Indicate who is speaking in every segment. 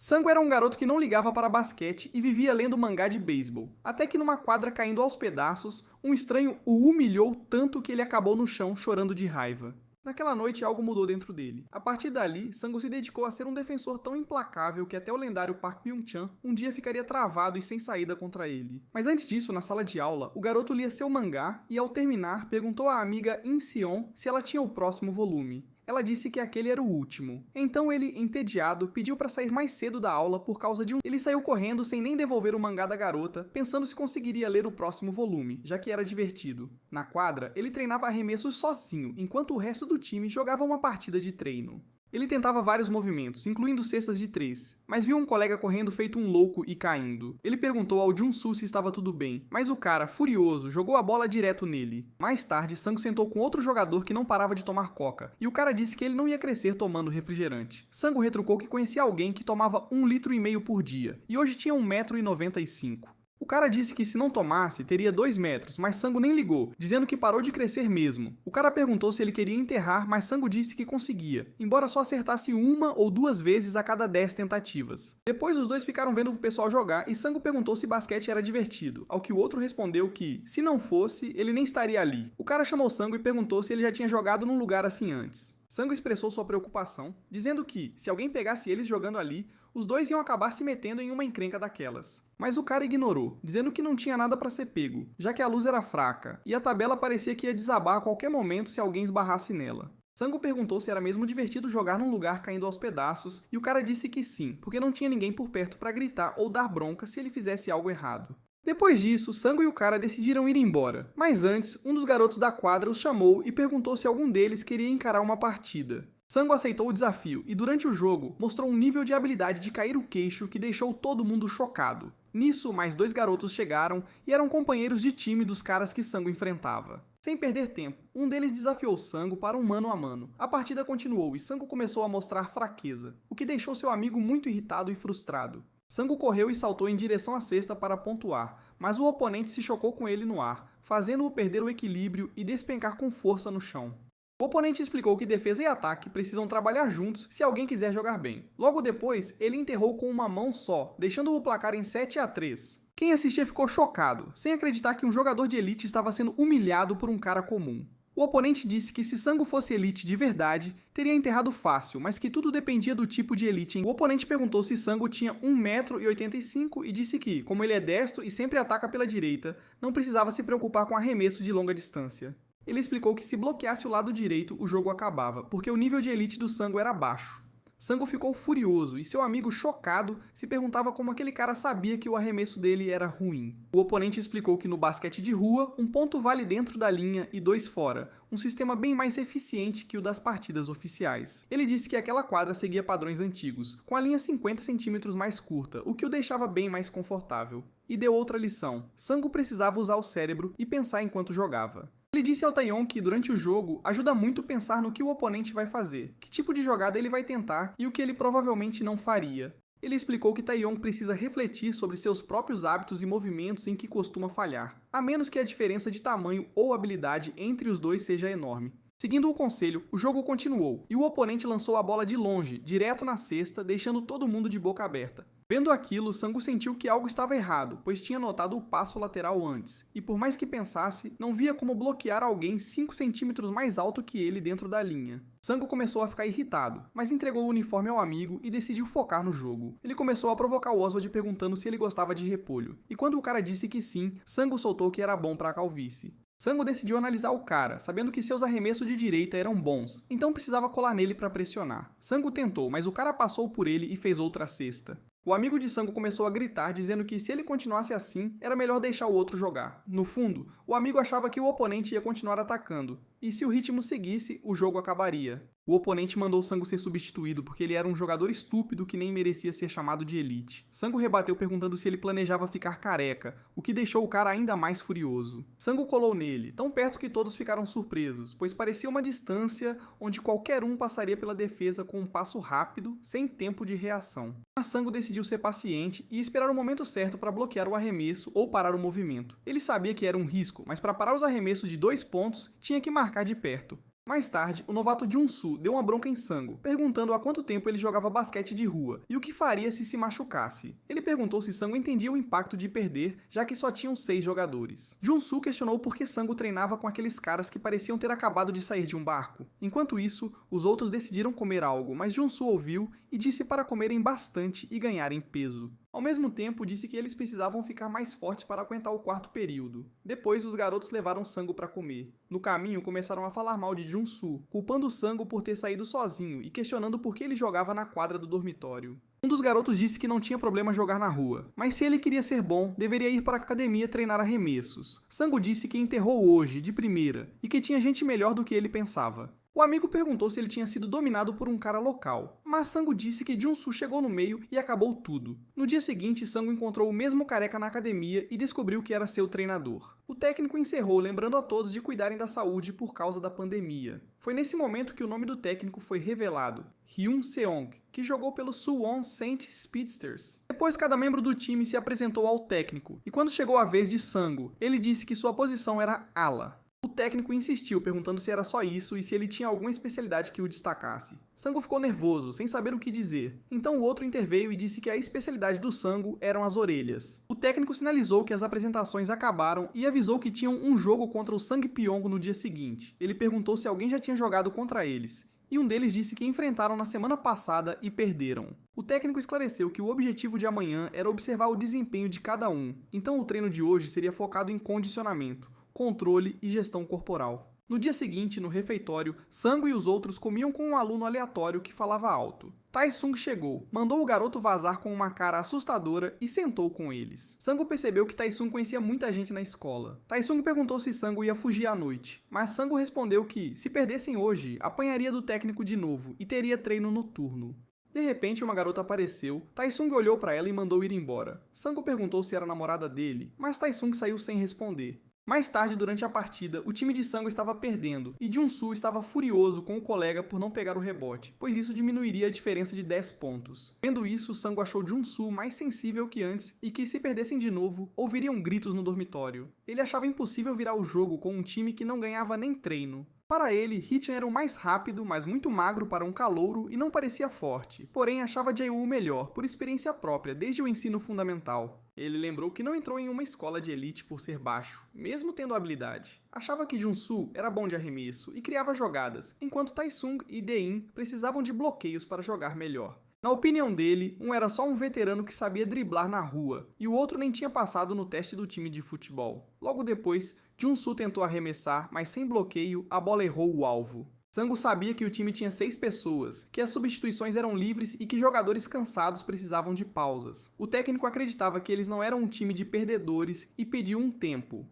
Speaker 1: Sango era um garoto que não ligava para basquete e vivia lendo mangá de beisebol, até que numa quadra caindo aos pedaços, um estranho o humilhou tanto que ele acabou no chão chorando de raiva. Naquela noite algo mudou dentro dele. A partir dali, Sango se dedicou a ser um defensor tão implacável que até o lendário Park Byung-chan um dia ficaria travado e sem saída contra ele. Mas antes disso, na sala de aula, o garoto lia seu mangá e ao terminar perguntou à amiga In-seon se ela tinha o próximo volume. Ela disse que aquele era o último. Então ele, entediado, pediu para sair mais cedo da aula por causa de um... Ele saiu correndo sem nem devolver o mangá da garota, pensando se conseguiria ler o próximo volume, já que era divertido. Na quadra, ele treinava arremessos sozinho, enquanto o resto do time jogava uma partida de treino. Ele tentava vários movimentos, incluindo cestas de 3, mas viu um colega correndo feito um louco e caindo. Ele perguntou ao Jun-soo se estava tudo bem, mas o cara, furioso, jogou a bola direto nele. Mais tarde, Sango sentou com outro jogador que não parava de tomar coca, e o cara disse que ele não ia crescer tomando refrigerante. Sango retrucou que conhecia alguém que tomava 1,5 litros por dia, e hoje tinha 1,95 m. O cara disse que se não tomasse, teria 2 metros, mas Sango nem ligou, dizendo que parou de crescer mesmo. O cara perguntou se ele queria enterrar, mas Sango disse que conseguia, embora só acertasse 1 ou 2 vezes a cada 10 tentativas. Depois os dois ficaram vendo o pessoal jogar e Sango perguntou se basquete era divertido, ao que o outro respondeu que, se não fosse, ele nem estaria ali. O cara chamou Sango e perguntou se ele já tinha jogado num lugar assim antes. Sango expressou sua preocupação, dizendo que, se alguém pegasse eles jogando ali, os dois iam acabar se metendo em uma encrenca daquelas. Mas o cara ignorou, dizendo que não tinha nada para ser pego, já que a luz era fraca, e a tabela parecia que ia desabar a qualquer momento se alguém esbarrasse nela. Sango perguntou se era mesmo divertido jogar num lugar caindo aos pedaços, e o cara disse que sim, porque não tinha ninguém por perto para gritar ou dar bronca se ele fizesse algo errado. Depois disso, Sango e o cara decidiram ir embora, mas antes, um dos garotos da quadra os chamou e perguntou se algum deles queria encarar uma partida. Sango aceitou o desafio e, durante o jogo, mostrou um nível de habilidade de cair o queixo que deixou todo mundo chocado. Nisso, mais 2 garotos chegaram e eram companheiros de time dos caras que Sango enfrentava. Sem perder tempo, um deles desafiou Sango para um mano a mano. A partida continuou e Sango começou a mostrar fraqueza, o que deixou seu amigo muito irritado e frustrado. Sango correu e saltou em direção à cesta para pontuar, mas o oponente se chocou com ele no ar, fazendo-o perder o equilíbrio e despencar com força no chão. O oponente explicou que defesa e ataque precisam trabalhar juntos se alguém quiser jogar bem. Logo depois, ele enterrou com uma mão só, deixando o placar em 7-3. Quem assistia ficou chocado, sem acreditar que um jogador de elite estava sendo humilhado por um cara comum. O oponente disse que se Sango fosse elite de verdade, teria enterrado fácil, mas que tudo dependia do tipo de elite. O oponente perguntou se Sango tinha 1,85 m e disse que, como ele é destro e sempre ataca pela direita, não precisava se preocupar com arremessos de longa distância. Ele explicou que se bloqueasse o lado direito, o jogo acabava, porque o nível de elite do Sango era baixo. Sango ficou furioso e seu amigo, chocado, se perguntava como aquele cara sabia que o arremesso dele era ruim. O oponente explicou que no basquete de rua, um ponto vale dentro da linha e 2 fora, um sistema bem mais eficiente que o das partidas oficiais. Ele disse que aquela quadra seguia padrões antigos, com a linha 50 centímetros mais curta, o que o deixava bem mais confortável. E deu outra lição: Sango precisava usar o cérebro e pensar enquanto jogava. Ele disse ao Taeyong que, durante o jogo, ajuda muito pensar no que o oponente vai fazer, que tipo de jogada ele vai tentar e o que ele provavelmente não faria. Ele explicou que Taeyong precisa refletir sobre seus próprios hábitos e movimentos em que costuma falhar, a menos que a diferença de tamanho ou habilidade entre os dois seja enorme. Seguindo o conselho, o jogo continuou, e o oponente lançou a bola de longe, direto na cesta, deixando todo mundo de boca aberta. Vendo aquilo, Sango sentiu que algo estava errado, pois tinha notado o passo lateral antes, e por mais que pensasse, não via como bloquear alguém 5 centímetros mais alto que ele dentro da linha. Sango começou a ficar irritado, mas entregou o uniforme ao amigo e decidiu focar no jogo. Ele começou a provocar o Oswald perguntando se ele gostava de repolho, e quando o cara disse que sim, Sango soltou que era bom para a calvície. Sango decidiu analisar o cara, sabendo que seus arremessos de direita eram bons, então precisava colar nele para pressionar. Sango tentou, mas o cara passou por ele e fez outra cesta. O amigo de Sango começou a gritar, dizendo que se ele continuasse assim, era melhor deixar o outro jogar. No fundo, o amigo achava que o oponente ia continuar atacando, e se o ritmo seguisse, o jogo acabaria. O oponente mandou Sango ser substituído porque ele era um jogador estúpido que nem merecia ser chamado de elite. Sango rebateu perguntando se ele planejava ficar careca, o que deixou o cara ainda mais furioso. Sango colou nele, tão perto que todos ficaram surpresos, pois parecia uma distância onde qualquer um passaria pela defesa com um passo rápido, sem tempo de reação. Mas Sango decidiu ser paciente e esperar o momento certo para bloquear o arremesso ou parar o movimento. Ele sabia que era um risco, mas para parar os arremessos de 2 pontos, tinha que marcar de perto. Mais tarde, o novato Jun-Soo deu uma bronca em Sango, perguntando há quanto tempo ele jogava basquete de rua e o que faria se machucasse. Ele perguntou se Sango entendia o impacto de perder, já que só tinham 6 jogadores. Jun-Soo questionou por que Sango treinava com aqueles caras que pareciam ter acabado de sair de um barco. Enquanto isso, os outros decidiram comer algo, mas Jun-Soo ouviu e disse para comerem bastante e ganharem peso. Ao mesmo tempo, disse que eles precisavam ficar mais fortes para aguentar o quarto período. Depois, os garotos levaram Sango para comer. No caminho, começaram a falar mal de Jun-Soo, culpando Sango por ter saído sozinho e questionando por que ele jogava na quadra do dormitório. Um dos garotos disse que não tinha problema jogar na rua, mas se ele queria ser bom, deveria ir para a academia treinar arremessos. Sango disse que enterrou hoje, de primeira, e que tinha gente melhor do que ele pensava. O amigo perguntou se ele tinha sido dominado por um cara local, mas Sango disse que Jun-Soo chegou no meio e acabou tudo. No dia seguinte, Sango encontrou o mesmo careca na academia e descobriu que era seu treinador. O técnico encerrou lembrando a todos de cuidarem da saúde por causa da pandemia. Foi nesse momento que o nome do técnico foi revelado, Hyun Seong, que jogou pelo Suwon Saint Speedsters. Depois, cada membro do time se apresentou ao técnico, e quando chegou a vez de Sango, ele disse que sua posição era ala. O técnico insistiu, perguntando se era só isso e se ele tinha alguma especialidade que o destacasse. Sango ficou nervoso, sem saber o que dizer. Então o outro interveio e disse que a especialidade do Sango eram as orelhas. O técnico sinalizou que as apresentações acabaram e avisou que tinham um jogo contra o Sangpyeong no dia seguinte. Ele perguntou se alguém já tinha jogado contra eles. E um deles disse que enfrentaram na semana passada e perderam. O técnico esclareceu que o objetivo de amanhã era observar o desempenho de cada um. Então o treino de hoje seria focado em condicionamento, controle e gestão corporal. No dia seguinte, no refeitório, Sango e os outros comiam com um aluno aleatório que falava alto. Tae-sung chegou, mandou o garoto vazar com uma cara assustadora e sentou com eles. Sango percebeu que Tae-sung conhecia muita gente na escola. Tae-sung perguntou se Sango ia fugir à noite, mas Sango respondeu que, se perdessem hoje, apanharia do técnico de novo e teria treino noturno. De repente, uma garota apareceu, Tae-sung olhou para ela e mandou ir embora. Sango perguntou se era a namorada dele, mas Tae-sung saiu sem responder. Mais tarde, durante a partida, o time de Sango estava perdendo, e Jun-Soo estava furioso com o colega por não pegar o rebote, pois isso diminuiria a diferença de 10 pontos. Vendo isso, Sango achou Jun-Soo mais sensível que antes e que, se perdessem de novo, ouviriam gritos no dormitório. Ele achava impossível virar o jogo com um time que não ganhava nem treino. Para ele, Hee-chan era o mais rápido, mas muito magro para um calouro e não parecia forte, porém achava Jae-woo o melhor, por experiência própria, desde o ensino fundamental. Ele lembrou que não entrou em uma escola de elite por ser baixo, mesmo tendo habilidade. Achava que Jun-Soo era bom de arremesso e criava jogadas, enquanto Tae-sung e De-in precisavam de bloqueios para jogar melhor. Na opinião dele, um era só um veterano que sabia driblar na rua, e o outro nem tinha passado no teste do time de futebol. Logo depois, Jun-Soo tentou arremessar, mas sem bloqueio, a bola errou o alvo. Sango sabia que o time tinha 6 pessoas, que as substituições eram livres e que jogadores cansados precisavam de pausas. O técnico acreditava que eles não eram um time de perdedores e pediu um tempo.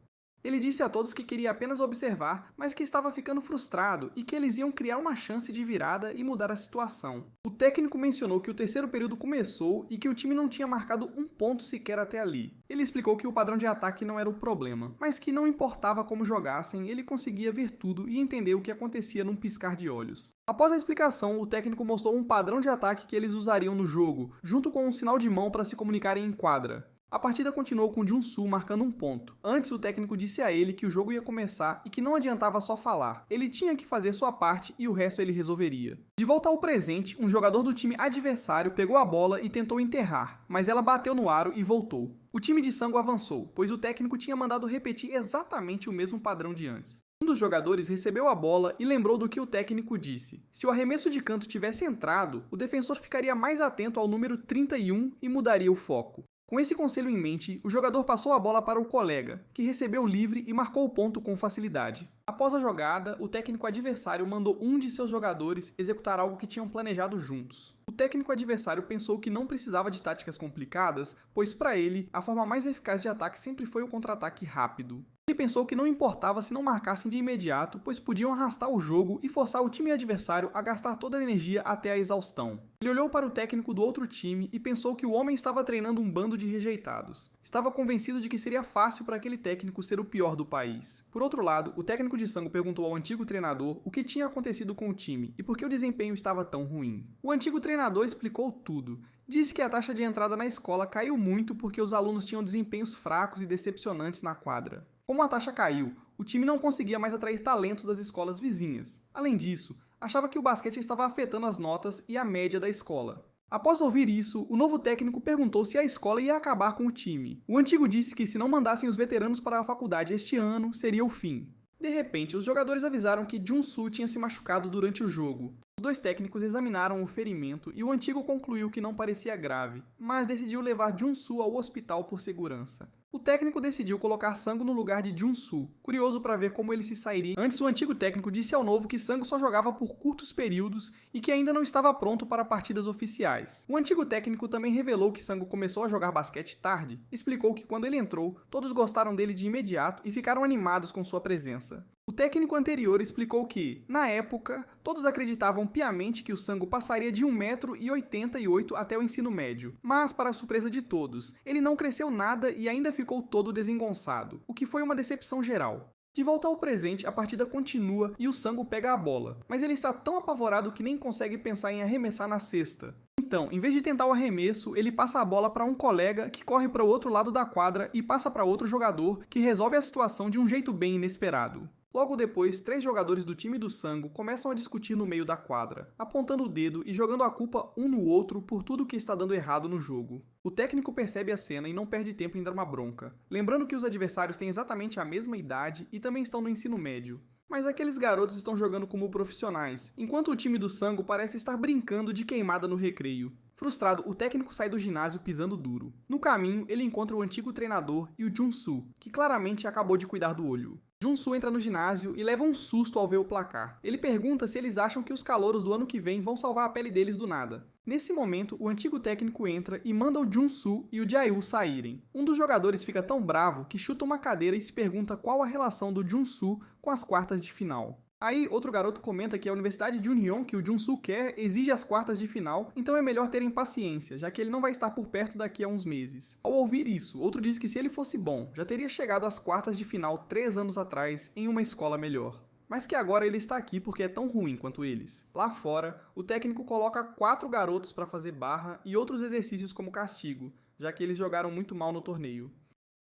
Speaker 1: Ele disse a todos que queria apenas observar, mas que estava ficando frustrado e que eles iam criar uma chance de virada e mudar a situação. O técnico mencionou que o terceiro período começou e que o time não tinha marcado um ponto sequer até ali. Ele explicou que o padrão de ataque não era o problema, mas que não importava como jogassem, ele conseguia ver tudo e entender o que acontecia num piscar de olhos. Após a explicação, o técnico mostrou um padrão de ataque que eles usariam no jogo, junto com um sinal de mão para se comunicarem em quadra. A partida continuou com Jun-Soo marcando um ponto. Antes, o técnico disse a ele que o jogo ia começar e que não adiantava só falar. Ele tinha que fazer sua parte e o resto ele resolveria. De volta ao presente, um jogador do time adversário pegou a bola e tentou enterrar, mas ela bateu no aro e voltou. O time de Sango avançou, pois o técnico tinha mandado repetir exatamente o mesmo padrão de antes. Um dos jogadores recebeu a bola e lembrou do que o técnico disse. Se o arremesso de canto tivesse entrado, o defensor ficaria mais atento ao número 31 e mudaria o foco. Com esse conselho em mente, o jogador passou a bola para o colega, que recebeu livre e marcou o ponto com facilidade. Após a jogada, o técnico adversário mandou um de seus jogadores executar algo que tinham planejado juntos. O técnico adversário pensou que não precisava de táticas complicadas, pois para ele, a forma mais eficaz de ataque sempre foi o contra-ataque rápido. Ele pensou que não importava se não marcassem de imediato, pois podiam arrastar o jogo e forçar o time adversário a gastar toda a energia até a exaustão. Ele olhou para o técnico do outro time e pensou que o homem estava treinando um bando de rejeitados. Estava convencido de que seria fácil para aquele técnico ser o pior do país. Por outro lado, o técnico de Sango perguntou ao antigo treinador o que tinha acontecido com o time e por que o desempenho estava tão ruim. O antigo treinador explicou tudo. Disse que a taxa de entrada na escola caiu muito porque os alunos tinham desempenhos fracos e decepcionantes na quadra. Como a taxa caiu, O time não conseguia mais atrair talentos das escolas vizinhas. Além disso, achava que o basquete estava afetando as notas e a média da escola. Após ouvir isso, o novo técnico perguntou se a escola ia acabar com o time. O antigo disse que se não mandassem os veteranos para a faculdade este ano, seria o fim. De repente, os jogadores avisaram que Jun-Soo tinha se machucado durante o jogo. Os dois técnicos examinaram o ferimento e o antigo concluiu que não parecia grave, mas decidiu levar Jun-Soo ao hospital por segurança. O técnico decidiu colocar Sango no lugar de Jun-Soo, curioso para ver como ele se sairia. Antes, o antigo técnico disse ao novo que Sango só jogava por curtos períodos e que ainda não estava pronto para partidas oficiais. O antigo técnico também revelou que Sango começou a jogar basquete tarde, explicou que quando ele entrou, todos gostaram dele de imediato e ficaram animados com sua presença. O técnico anterior explicou que, na época, todos acreditavam piamente que o Sango passaria de 1,88 m até o ensino médio, mas, para a surpresa de todos, ele não cresceu nada e ainda ficou todo desengonçado, o que foi uma decepção geral. De volta ao presente, a partida continua e o Sango pega a bola, mas ele está tão apavorado que nem consegue pensar em arremessar na cesta. Então, em vez de tentar o arremesso, ele passa a bola para um colega que corre para o outro lado da quadra e passa para outro jogador que resolve a situação de um jeito bem inesperado. Logo depois, 3 jogadores do time do Sango começam a discutir no meio da quadra, apontando o dedo e jogando a culpa um no outro por tudo que está dando errado no jogo. O técnico percebe a cena e não perde tempo em dar uma bronca, lembrando que os adversários têm exatamente a mesma idade e também estão no ensino médio. Mas aqueles garotos estão jogando como profissionais, enquanto o time do Sango parece estar brincando de queimada no recreio. Frustrado, o técnico sai do ginásio pisando duro. No caminho, ele encontra o antigo treinador e o Jun-Soo, que claramente acabou de cuidar do olho. Jun-Soo entra no ginásio e leva um susto ao ver o placar. Ele pergunta se eles acham que os calouros do ano que vem vão salvar a pele deles do nada. Nesse momento, o antigo técnico entra e manda o Jun-Soo e o Jae-woo saírem. Um dos jogadores fica tão bravo que chuta uma cadeira e se pergunta qual a relação do Jun-Soo com as quartas de final. Aí, outro garoto comenta que a Universidade de Union que o Jun-Soo quer exige as quartas de final, então é melhor terem paciência, já que ele não vai estar por perto daqui a uns meses. Ao ouvir isso, outro diz que se ele fosse bom, já teria chegado às quartas de final 3 anos atrás em uma escola melhor. Mas que agora ele está aqui porque é tão ruim quanto eles. Lá fora, o técnico coloca 4 garotos para fazer barra e outros exercícios como castigo, já que eles jogaram muito mal no torneio.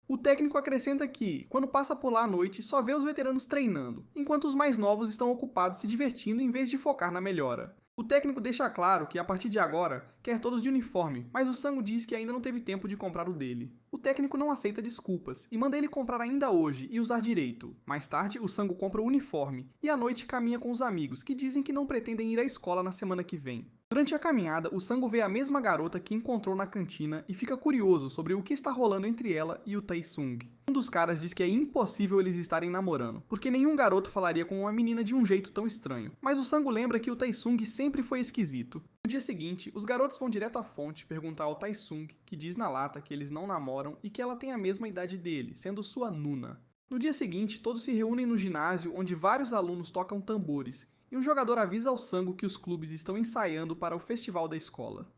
Speaker 1: O técnico acrescenta que, quando passa por lá à noite, só vê os veteranos treinando, enquanto os mais novos estão ocupados se divertindo em vez de focar na melhora. O técnico deixa claro que, a partir de agora, quer todos de uniforme, mas o Sango diz que ainda não teve tempo de comprar o dele. O técnico não aceita desculpas e manda ele comprar ainda hoje e usar direito. Mais tarde, o Sango compra o uniforme e à noite caminha com os amigos, que dizem que não pretendem ir à escola na semana que vem. Durante a caminhada, o Sango vê a mesma garota que encontrou na cantina e fica curioso sobre o que está rolando entre ela e o Tae-sung. Um dos caras diz que é impossível eles estarem namorando, porque nenhum garoto falaria com uma menina de um jeito tão estranho. Mas o Sango lembra que o Tae-sung sempre foi esquisito. No dia seguinte, os garotos vão direto à fonte perguntar ao Tae-sung, que diz na lata que eles não namoram e que ela tem a mesma idade dele, sendo sua nuna. No dia seguinte, todos se reúnem no ginásio onde vários alunos tocam tambores, e um jogador avisa ao Sango que os clubes estão ensaiando para o festival da escola.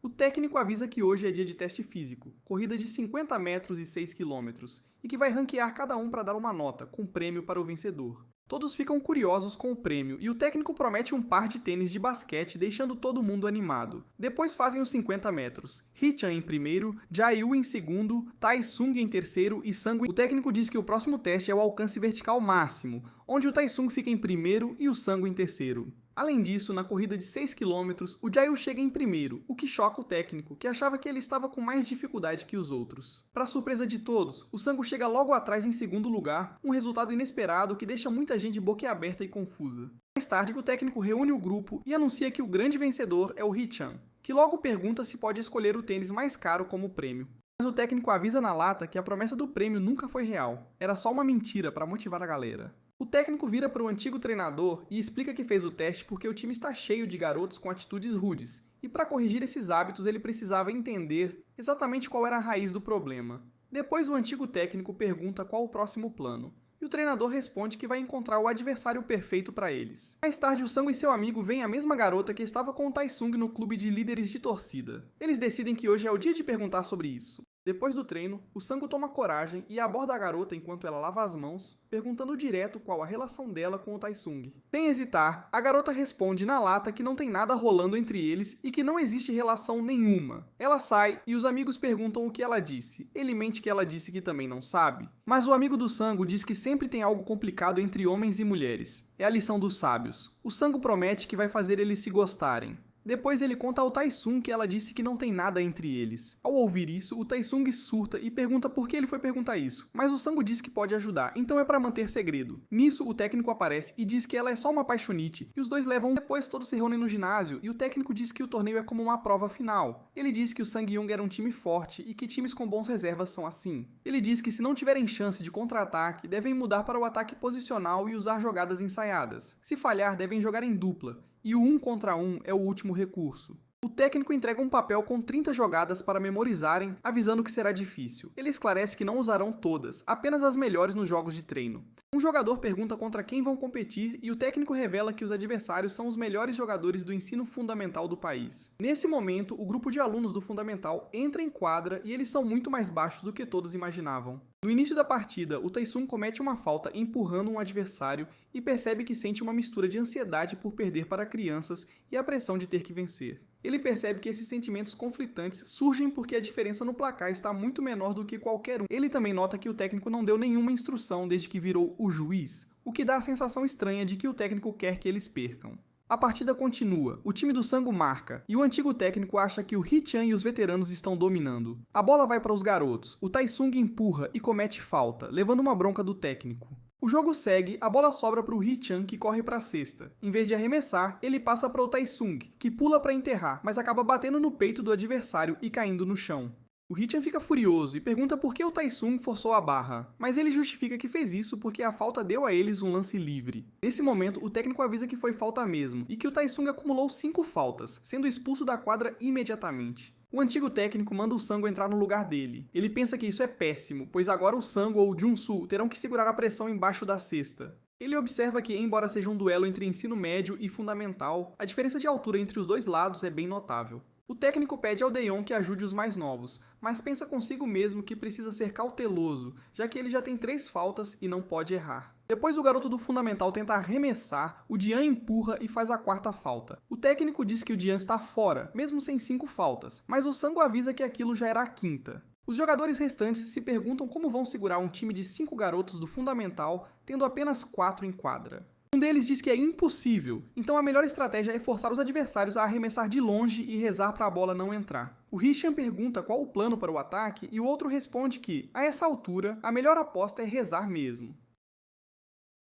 Speaker 1: O técnico avisa que hoje é dia de teste físico, corrida de 50 metros e 6 quilômetros, e que vai ranquear cada um para dar uma nota, com prêmio para o vencedor. Todos ficam curiosos com o prêmio e o técnico promete um par de tênis de basquete, deixando todo mundo animado. Depois fazem os 50 metros. Hee-chan em primeiro, Jae-woo em segundo, Tae-sung em terceiro e Sango. O técnico diz que o próximo teste é o alcance vertical máximo, onde o Tae-sung fica em primeiro e o Sango em terceiro. Além disso, na corrida de 6 km, o Jae-woo chega em primeiro, o que choca o técnico, que achava que ele estava com mais dificuldade que os outros. Para surpresa de todos, o Sango chega logo atrás em segundo lugar, um resultado inesperado que deixa muita gente boquiaberta e confusa. Mais tarde, o técnico reúne o grupo e anuncia que o grande vencedor é o Hee-chan, que logo pergunta se pode escolher o tênis mais caro como prêmio. Mas o técnico avisa na lata que a promessa do prêmio nunca foi real, era só uma mentira para motivar a galera. O técnico vira para o antigo treinador e explica que fez o teste porque o time está cheio de garotos com atitudes rudes, e para corrigir esses hábitos ele precisava entender exatamente qual era a raiz do problema. Depois o antigo técnico pergunta qual o próximo plano, e o treinador responde que vai encontrar o adversário perfeito para eles. Mais tarde, o Sango e seu amigo veem a mesma garota que estava com o Tae-sung no clube de líderes de torcida. Eles decidem que hoje é o dia de perguntar sobre isso. Depois do treino, o Sango toma coragem e aborda a garota enquanto ela lava as mãos, perguntando direto qual a relação dela com o Taesung. Sem hesitar, a garota responde na lata que não tem nada rolando entre eles e que não existe relação nenhuma. Ela sai e os amigos perguntam o que ela disse. Ele mente que ela disse que também não sabe. Mas o amigo do Sango diz que sempre tem algo complicado entre homens e mulheres. É a lição dos sábios. O Sango promete que vai fazer eles se gostarem. Depois ele conta ao Taesung que ela disse que não tem nada entre eles. Ao ouvir isso, o Taesung surta e pergunta por que ele foi perguntar isso, mas o Sango diz que pode ajudar, então é para manter segredo. Nisso, o técnico aparece e diz que ela é só uma paixonite, e os dois levam depois todos se reúnem no ginásio, e o técnico diz que o torneio é como uma prova final. Ele diz que o Sangyung era um time forte e que times com bons reservas são assim. Ele diz que se não tiverem chance de contra-ataque, devem mudar para o ataque posicional e usar jogadas ensaiadas. Se falhar, devem jogar em dupla. E o 1 contra 1 é o último recurso. O técnico entrega um papel com 30 jogadas para memorizarem, avisando que será difícil. Ele esclarece que não usarão todas, apenas as melhores nos jogos de treino. Um jogador pergunta contra quem vão competir e o técnico revela que os adversários são os melhores jogadores do ensino fundamental do país. Nesse momento, o grupo de alunos do fundamental entra em quadra e eles são muito mais baixos do que todos imaginavam. No início da partida, o Taesung comete uma falta empurrando um adversário e percebe que sente uma mistura de ansiedade por perder para crianças e a pressão de ter que vencer. Ele percebe que esses sentimentos conflitantes surgem porque a diferença no placar está muito menor do que qualquer um. Ele também nota que o técnico não deu nenhuma instrução desde que virou o juiz, o que dá a sensação estranha de que o técnico quer que eles percam. A partida continua, o time do Sango marca, e o antigo técnico acha que o Hee-chan e os veteranos estão dominando. A bola vai para os garotos, o Taesung empurra e comete falta, levando uma bronca do técnico. O jogo segue, a bola sobra para o Hee-chan, que corre para a cesta. Em vez de arremessar, ele passa para o Taesung, que pula para enterrar, mas acaba batendo no peito do adversário e caindo no chão. O Hee-chan fica furioso e pergunta por que o Taesung forçou a barra, mas ele justifica que fez isso porque a falta deu a eles um lance livre. Nesse momento, o técnico avisa que foi falta mesmo e que o Taesung acumulou 5 faltas, sendo expulso da quadra imediatamente. O antigo técnico manda o Sango entrar no lugar dele. Ele pensa que isso é péssimo, pois agora o Sango ou o Junsu terão que segurar a pressão embaixo da cesta. Ele observa que, embora seja um duelo entre ensino médio e fundamental, a diferença de altura entre os dois lados é bem notável. O técnico pede ao Daeyeon que ajude os mais novos, mas pensa consigo mesmo que precisa ser cauteloso, já que ele já tem 3 faltas e não pode errar. Depois o garoto do fundamental tenta arremessar, o Dian empurra e faz a 4ª falta. O técnico diz que o Dian está fora, mesmo sem 5 faltas, mas o Sango avisa que aquilo já era a 5ª. Os jogadores restantes se perguntam como vão segurar um time de 5 garotos do fundamental, tendo apenas 4 em quadra. Um deles diz que é impossível, então a melhor estratégia é forçar os adversários a arremessar de longe e rezar para a bola não entrar. O Hee-chan pergunta qual o plano para o ataque e o outro responde que, a essa altura, a melhor aposta é rezar mesmo.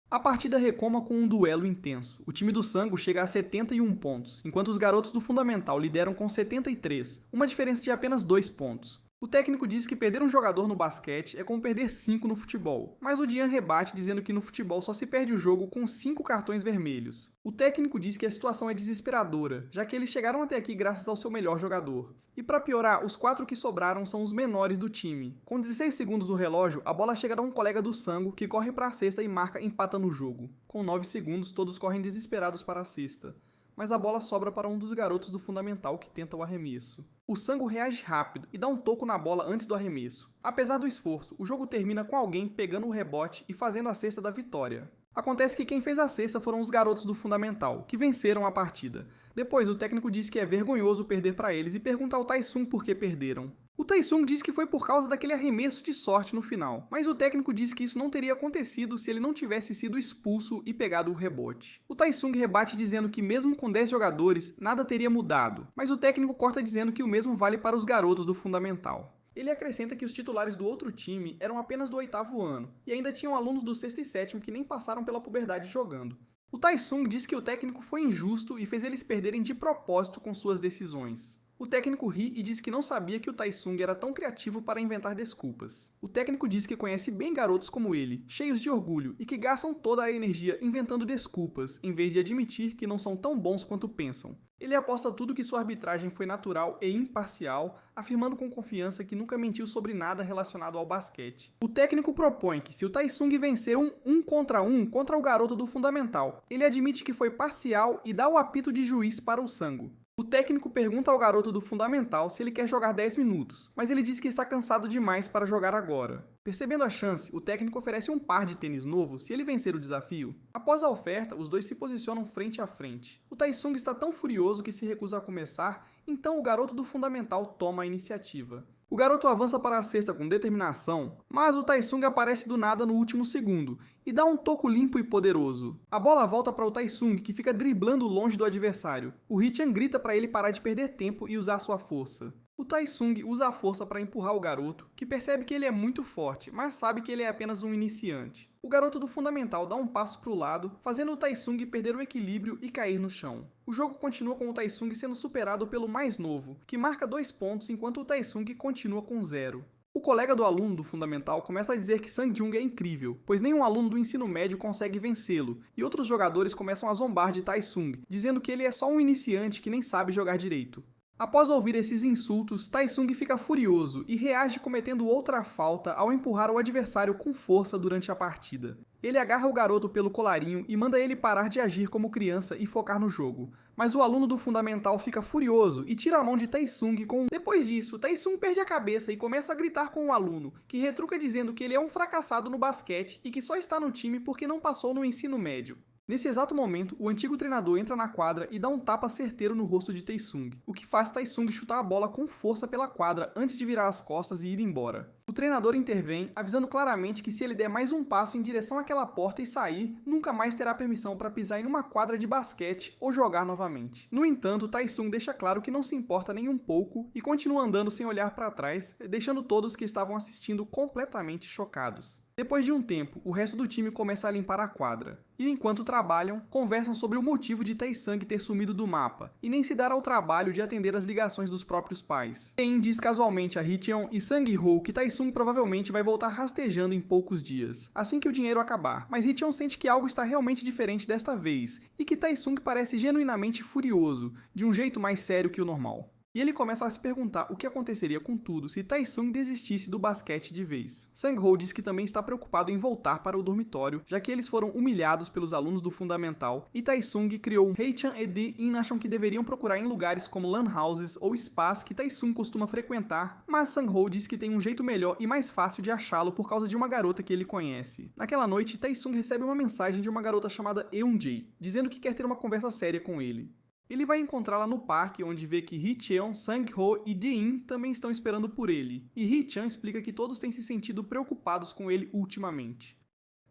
Speaker 1: A partida recoma com um duelo intenso. O time do Sango chega a 71 pontos, enquanto os garotos do Fundamental lideram com 73, uma diferença de apenas 2 pontos. O técnico diz que perder um jogador no basquete é como perder 5 no futebol, mas o Dian rebate dizendo que no futebol só se perde o jogo com 5 cartões vermelhos. O técnico diz que a situação é desesperadora, já que eles chegaram até aqui graças ao seu melhor jogador. E para piorar, os 4 que sobraram são os menores do time. Com 16 segundos no relógio, a bola chega a um colega do Sango, que corre para a cesta e marca empatando o jogo. Com 9 segundos, todos correm desesperados para a cesta. Mas a bola sobra para um dos garotos do fundamental que tenta o arremesso. O Sango reage rápido e dá um toco na bola antes do arremesso. Apesar do esforço, o jogo termina com alguém pegando o rebote e fazendo a cesta da vitória. Acontece que quem fez a cesta foram os garotos do fundamental, que venceram a partida. Depois, o técnico diz que é vergonhoso perder para eles e pergunta ao Taesung por que perderam. O Taesung diz que foi por causa daquele arremesso de sorte no final, mas o técnico diz que isso não teria acontecido se ele não tivesse sido expulso e pegado o rebote. O Taesung rebate dizendo que mesmo com 10 jogadores, nada teria mudado, mas o técnico corta dizendo que o mesmo vale para os garotos do fundamental. Ele acrescenta que os titulares do outro time eram apenas do 8º ano, e ainda tinham alunos do 6º e 7º que nem passaram pela puberdade jogando. O Taesung diz que o técnico foi injusto e fez eles perderem de propósito com suas decisões. O técnico ri e diz que não sabia que o Taesung era tão criativo para inventar desculpas. O técnico diz que conhece bem garotos como ele, cheios de orgulho e que gastam toda a energia inventando desculpas, em vez de admitir que não são tão bons quanto pensam. Ele aposta tudo que sua arbitragem foi natural e imparcial, afirmando com confiança que nunca mentiu sobre nada relacionado ao basquete. O técnico propõe que se o Taesung vencer um 1 contra o garoto do fundamental, ele admite que foi parcial e dá o apito de juiz para o Sango. O técnico pergunta ao garoto do fundamental se ele quer jogar 10 minutos, mas ele diz que está cansado demais para jogar agora. Percebendo a chance, o técnico oferece um par de tênis novo se ele vencer o desafio. Após a oferta, os dois se posicionam frente a frente. O Taesung está tão furioso que se recusa a começar, então o garoto do fundamental toma a iniciativa. O garoto avança para a cesta com determinação, mas o Taesung aparece do nada no último segundo e dá um toco limpo e poderoso. A bola volta para o Taesung, que fica driblando longe do adversário. O Hee-chan grita para ele parar de perder tempo e usar sua força. O Taesung usa a força para empurrar o garoto, que percebe que ele é muito forte, mas sabe que ele é apenas um iniciante. O garoto do fundamental dá um passo para o lado, fazendo o Taesung perder o equilíbrio e cair no chão. O jogo continua com o Taesung sendo superado pelo mais novo, que marca 2 pontos enquanto o Taesung continua com 0. O colega do aluno do fundamental começa a dizer que Sang-jung é incrível, pois nenhum aluno do ensino médio consegue vencê-lo, e outros jogadores começam a zombar de Taesung, dizendo que ele é só um iniciante que nem sabe jogar direito. Após ouvir esses insultos, Taesung fica furioso e reage cometendo outra falta ao empurrar o adversário com força durante a partida. Ele agarra o garoto pelo colarinho e manda ele parar de agir como criança e focar no jogo. Mas o aluno do fundamental fica furioso e tira a mão de Taesung com... Depois disso, Taesung perde a cabeça e começa a gritar com o aluno, que retruca dizendo que ele é um fracassado no basquete e que só está no time porque não passou no ensino médio. Nesse exato momento, o antigo treinador entra na quadra e dá um tapa certeiro no rosto de Taesung, o que faz Taesung chutar a bola com força pela quadra antes de virar as costas e ir embora. O treinador intervém, avisando claramente que se ele der mais um passo em direção àquela porta e sair, nunca mais terá permissão para pisar em uma quadra de basquete ou jogar novamente. No entanto, Taesung deixa claro que não se importa nem um pouco e continua andando sem olhar para trás, deixando todos que estavam assistindo completamente chocados. Depois de um tempo, o resto do time começa a limpar a quadra, e enquanto trabalham, conversam sobre o motivo de Taesung ter sumido do mapa, e nem se dar ao trabalho de atender as ligações dos próprios pais. Tae-in diz casualmente a Hee-chan e Sang-ho que Taesung provavelmente vai voltar rastejando em poucos dias, assim que o dinheiro acabar, mas Hee-chan sente que algo está realmente diferente desta vez, e que Taesung parece genuinamente furioso, de um jeito mais sério que o normal. E ele começa a se perguntar o que aconteceria com tudo se Taesung desistisse do basquete de vez. Sang-ho diz que também está preocupado em voltar para o dormitório, já que eles foram humilhados pelos alunos do fundamental, e Taesung criou um Hee-chan e Di-in acham que deveriam procurar em lugares como lan houses ou spas que Taesung costuma frequentar, mas Sang-ho diz que tem um jeito melhor e mais fácil de achá-lo por causa de uma garota que ele conhece. Naquela noite, Taesung recebe uma mensagem de uma garota chamada Eun-jae, dizendo que quer ter uma conversa séria com ele. Ele vai encontrá-la no parque, onde vê que Hee-cheon, Sang-ho e Di-in também estão esperando por ele, e Hee-chan explica que todos têm se sentido preocupados com ele ultimamente.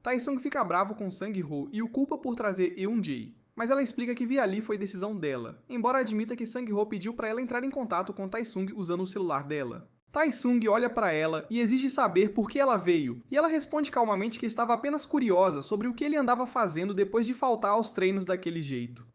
Speaker 1: Taesung fica bravo com Sang-ho e o culpa por trazer Eun-jae, mas ela explica que vir ali foi decisão dela, embora admita que Sang-ho pediu para ela entrar em contato com Taesung usando o celular dela. Taesung olha para ela e exige saber por que ela veio, e ela responde calmamente que estava apenas curiosa sobre o que ele andava fazendo depois de faltar aos treinos daquele jeito.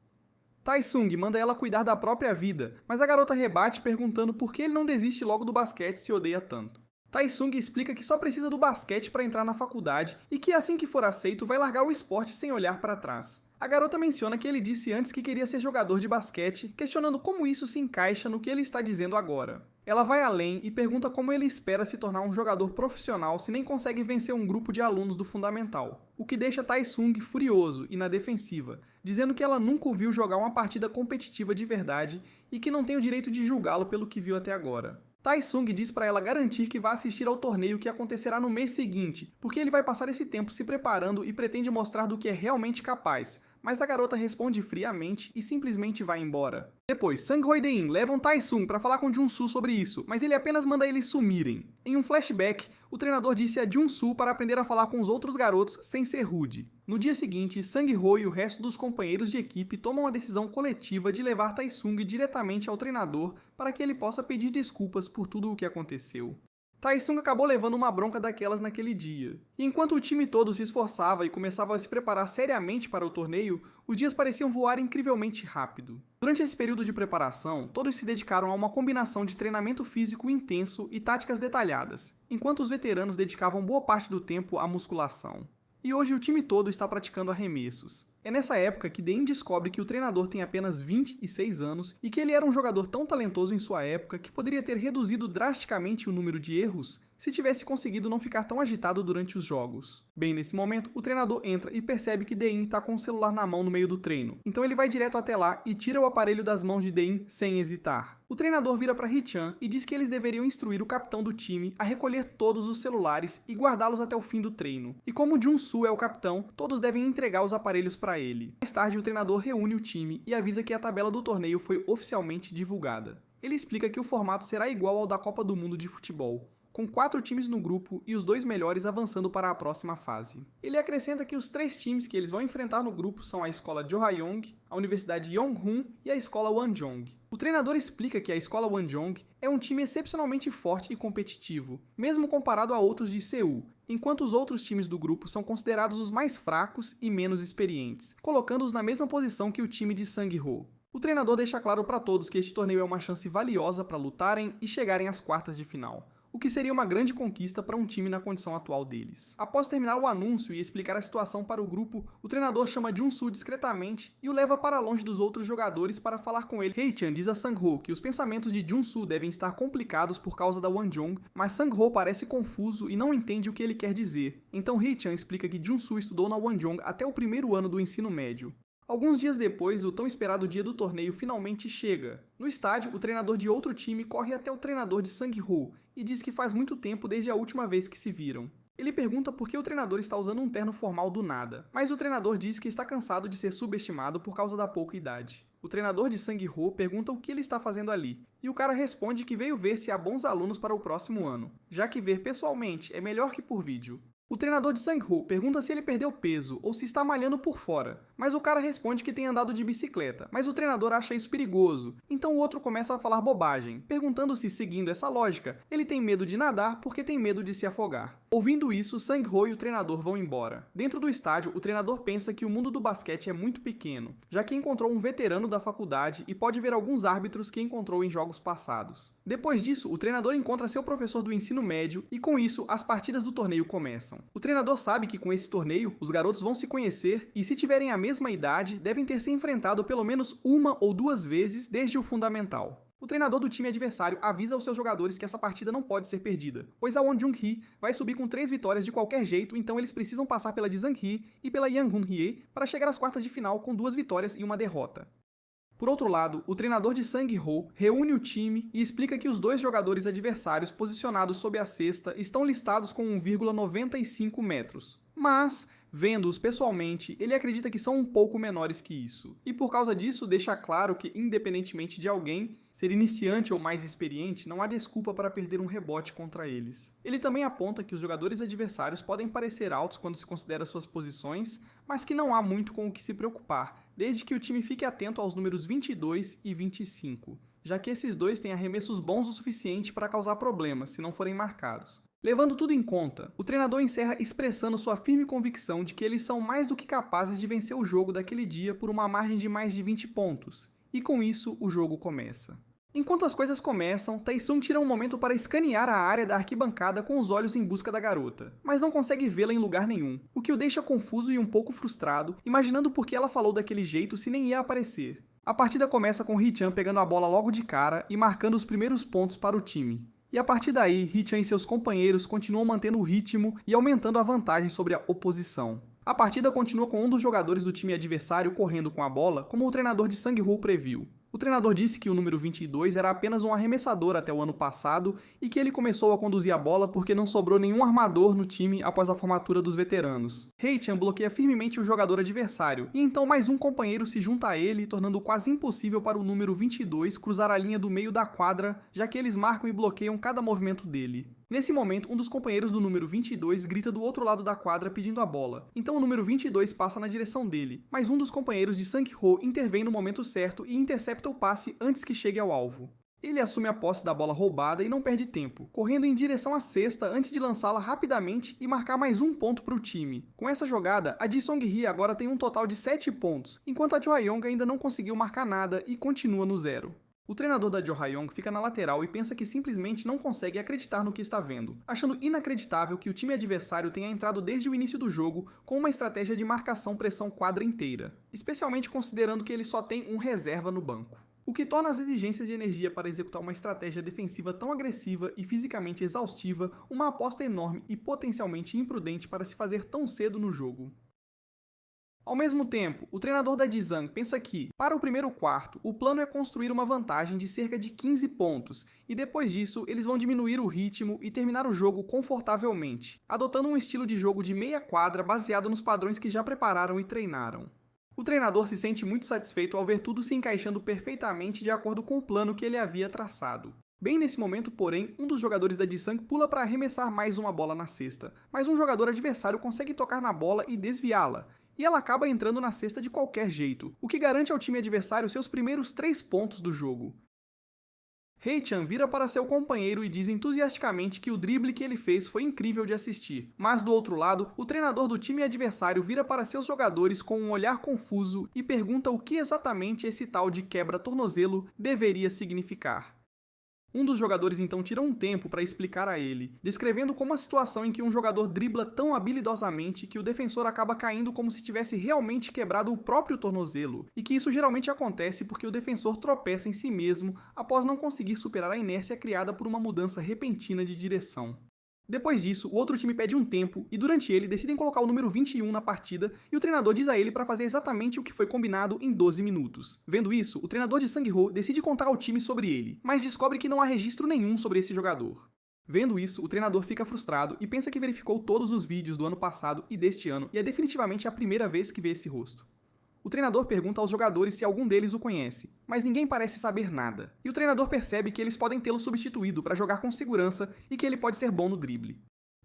Speaker 1: Taesung manda ela cuidar da própria vida, mas a garota rebate perguntando por que ele não desiste logo do basquete se odeia tanto. Taesung explica que só precisa do basquete para entrar na faculdade e que assim que for aceito vai largar o esporte sem olhar para trás. A garota menciona que ele disse antes que queria ser jogador de basquete, questionando como isso se encaixa no que ele está dizendo agora. Ela vai além e pergunta como ele espera se tornar um jogador profissional se nem consegue vencer um grupo de alunos do fundamental, o que deixa Taesung furioso e na defensiva, dizendo que ela nunca o viu jogar uma partida competitiva de verdade e que não tem o direito de julgá-lo pelo que viu até agora. Taesung diz para ela garantir que vai assistir ao torneio que acontecerá no mês seguinte, porque ele vai passar esse tempo se preparando e pretende mostrar do que é realmente capaz, mas a garota responde friamente e simplesmente vai embora. Depois, Sang-ho e Di-in levam Taesung para falar com Jun-soo sobre isso, mas ele apenas manda eles sumirem. Em um flashback, o treinador disse a Jun-soo para aprender a falar com os outros garotos sem ser rude. No dia seguinte, Sang-ho e o resto dos companheiros de equipe tomam a decisão coletiva de levar Taesung diretamente ao treinador para que ele possa pedir desculpas por tudo o que aconteceu. Taesung acabou levando uma bronca daquelas naquele dia. E enquanto o time todo se esforçava e começava a se preparar seriamente para o torneio, os dias pareciam voar incrivelmente rápido. Durante esse período de preparação, todos se dedicaram a uma combinação de treinamento físico intenso e táticas detalhadas, enquanto os veteranos dedicavam boa parte do tempo à musculação. E hoje o time todo está praticando arremessos. É nessa época que Di-in descobre que o treinador tem apenas 26 anos e que ele era um jogador tão talentoso em sua época que poderia ter reduzido drasticamente o número de erros se tivesse conseguido não ficar tão agitado durante os jogos. Bem, nesse momento, o treinador entra e percebe que De-in está com o celular na mão no meio do treino. Então ele vai direto até lá e tira o aparelho das mãos de De-in sem hesitar. O treinador vira para Hee-chan e diz que eles deveriam instruir o capitão do time a recolher todos os celulares e guardá-los até o fim do treino. E como Jun-soo é o capitão, todos devem entregar os aparelhos para ele. Mais tarde, o treinador reúne o time e avisa que a tabela do torneio foi oficialmente divulgada. Ele explica que o formato será igual ao da Copa do Mundo de futebol, com 4 times no grupo e os 2 melhores avançando para a próxima fase. Ele acrescenta que os 3 times que eles vão enfrentar no grupo são a escola Johayong, a Universidade Yonghun e a escola Wonjong. O treinador explica que a escola Wonjong é um time excepcionalmente forte e competitivo, mesmo comparado a outros de Seul, enquanto os outros times do grupo são considerados os mais fracos e menos experientes, colocando-os na mesma posição que o time de Sangho. O treinador deixa claro para todos que este torneio é uma chance valiosa para lutarem e chegarem às quartas de final, o que seria uma grande conquista para um time na condição atual deles. Após terminar o anúncio e explicar a situação para o grupo, o treinador chama Jun-soo discretamente e o leva para longe dos outros jogadores para falar com ele. Hee-chan diz a Sang-ho que os pensamentos de Jun-soo devem estar complicados por causa da Wonjong, mas Sang-ho parece confuso e não entende o que ele quer dizer. Então Hee-chan explica que Jun-soo estudou na Wonjong até o primeiro ano do ensino médio. Alguns dias depois, o tão esperado dia do torneio finalmente chega. No estádio, o treinador de outro time corre até o treinador de Sang-ho e diz que faz muito tempo desde a última vez que se viram. Ele pergunta por que o treinador está usando um terno formal do nada, mas o treinador diz que está cansado de ser subestimado por causa da pouca idade. O treinador de Sang-ho pergunta o que ele está fazendo ali, e o cara responde que veio ver se há bons alunos para o próximo ano, já que ver pessoalmente é melhor que por vídeo. O treinador de Sang-ho pergunta se ele perdeu peso ou se está malhando por fora, mas o cara responde que tem andado de bicicleta, mas o treinador acha isso perigoso, então o outro começa a falar bobagem, perguntando se, seguindo essa lógica, ele tem medo de nadar porque tem medo de se afogar. Ouvindo isso, Sang-ho e o treinador vão embora. Dentro do estádio, o treinador pensa que o mundo do basquete é muito pequeno, já que encontrou um veterano da faculdade e pode ver alguns árbitros que encontrou em jogos passados. Depois disso, o treinador encontra seu professor do ensino médio e, com isso, as partidas do torneio começam. O treinador sabe que com esse torneio, os garotos vão se conhecer e, se tiverem a mesma idade, devem ter se enfrentado pelo menos 1 ou 2 vezes desde o fundamental. O treinador do time adversário avisa aos seus jogadores que essa partida não pode ser perdida, pois a Wonjung-hee vai subir com 3 vitórias de qualquer jeito, então eles precisam passar pela de Zhang-hee e pela Yangon-hee para chegar às quartas de final com 2 vitórias e 1 derrota. Por outro lado, o treinador de Sang-ho reúne o time e explica que os 2 jogadores adversários posicionados sob a cesta estão listados com 1,95 metros, mas, vendo-os pessoalmente, ele acredita que são um pouco menores que isso. E por causa disso, deixa claro que, independentemente de alguém ser iniciante ou mais experiente, não há desculpa para perder um rebote contra eles. Ele também aponta que os jogadores adversários podem parecer altos quando se considera suas posições, mas que não há muito com o que se preocupar, desde que o time fique atento aos números 22 e 25, já que esses 2 têm arremessos bons o suficiente para causar problemas, se não forem marcados. Levando tudo em conta, o treinador encerra expressando sua firme convicção de que eles são mais do que capazes de vencer o jogo daquele dia por uma margem de mais de 20 pontos, e com isso o jogo começa. Enquanto as coisas começam, Tae-sung tira um momento para escanear a área da arquibancada com os olhos em busca da garota, mas não consegue vê-la em lugar nenhum, o que o deixa confuso e um pouco frustrado, imaginando por que ela falou daquele jeito se nem ia aparecer. A partida começa com Hee-chan pegando a bola logo de cara e marcando os primeiros pontos para o time. E a partir daí, Hee-chan e seus companheiros continuam mantendo o ritmo e aumentando a vantagem sobre a oposição. A partida continua com um dos jogadores do time adversário correndo com a bola, como o treinador de Sang-ho previu. O treinador disse que o número 22 era apenas um arremessador até o ano passado e que ele começou a conduzir a bola porque não sobrou nenhum armador no time após a formatura dos veteranos. Hee-chan bloqueia firmemente o jogador adversário, e então mais um companheiro se junta a ele, tornando quase impossível para o número 22 cruzar a linha do meio da quadra, já que eles marcam e bloqueiam cada movimento dele. Nesse momento, um dos companheiros do número 22 grita do outro lado da quadra pedindo a bola, então o número 22 passa na direção dele, mas um dos companheiros de Sang-ho intervém no momento certo e intercepta o passe antes que chegue ao alvo. Ele assume a posse da bola roubada e não perde tempo, correndo em direção à cesta antes de lançá-la rapidamente e marcar mais um ponto para o time. Com essa jogada, a Ji Song-hee agora tem um total de 7 pontos, enquanto a Johayong ainda não conseguiu marcar nada e continua no 0. O treinador da Johayong fica na lateral e pensa que simplesmente não consegue acreditar no que está vendo, achando inacreditável que o time adversário tenha entrado desde o início do jogo com uma estratégia de marcação-pressão quadra inteira, especialmente considerando que ele só tem um reserva no banco. o que torna as exigências de energia para executar uma estratégia defensiva tão agressiva e fisicamente exaustiva uma aposta enorme e potencialmente imprudente para se fazer tão cedo no jogo. Ao mesmo tempo, o treinador da Jizang pensa que, para o primeiro quarto, o plano é construir uma vantagem de cerca de 15 pontos, e depois disso eles vão diminuir o ritmo e terminar o jogo confortavelmente, adotando um estilo de jogo de meia quadra baseado nos padrões que já prepararam e treinaram. O treinador se sente muito satisfeito ao ver tudo se encaixando perfeitamente de acordo com o plano que ele havia traçado. Bem nesse momento, porém, um dos jogadores da Jizang pula para arremessar mais uma bola na cesta, mas um jogador adversário consegue tocar na bola e desviá-la, e ela acaba entrando na cesta de qualquer jeito, o que garante ao time adversário seus primeiros 3 pontos do jogo. Hei-chan vira para seu companheiro e diz entusiasticamente que o drible que ele fez foi incrível de assistir, mas do outro lado, o treinador do time adversário vira para seus jogadores com um olhar confuso e pergunta o que exatamente esse tal de quebra-tornozelo deveria significar. Um dos jogadores então tira um tempo para explicar a ele, descrevendo como a situação em que um jogador dribla tão habilidosamente que o defensor acaba caindo como se tivesse realmente quebrado o próprio tornozelo, e que isso geralmente acontece porque o defensor tropeça em si mesmo após não conseguir superar a inércia criada por uma mudança repentina de direção. Depois disso, o outro time pede um tempo e durante ele decidem colocar o número 21 na partida e o treinador diz a ele para fazer exatamente o que foi combinado em 12 minutos. Vendo isso, o treinador de Sang-ho decide contar ao time sobre ele, mas descobre que não há registro nenhum sobre esse jogador. Vendo isso, o treinador fica frustrado e pensa que verificou todos os vídeos do ano passado e deste ano e é definitivamente a primeira vez que vê esse rosto. O treinador pergunta aos jogadores se algum deles o conhece, mas ninguém parece saber nada, e o treinador percebe que eles podem tê-lo substituído para jogar com segurança e que ele pode ser bom no drible.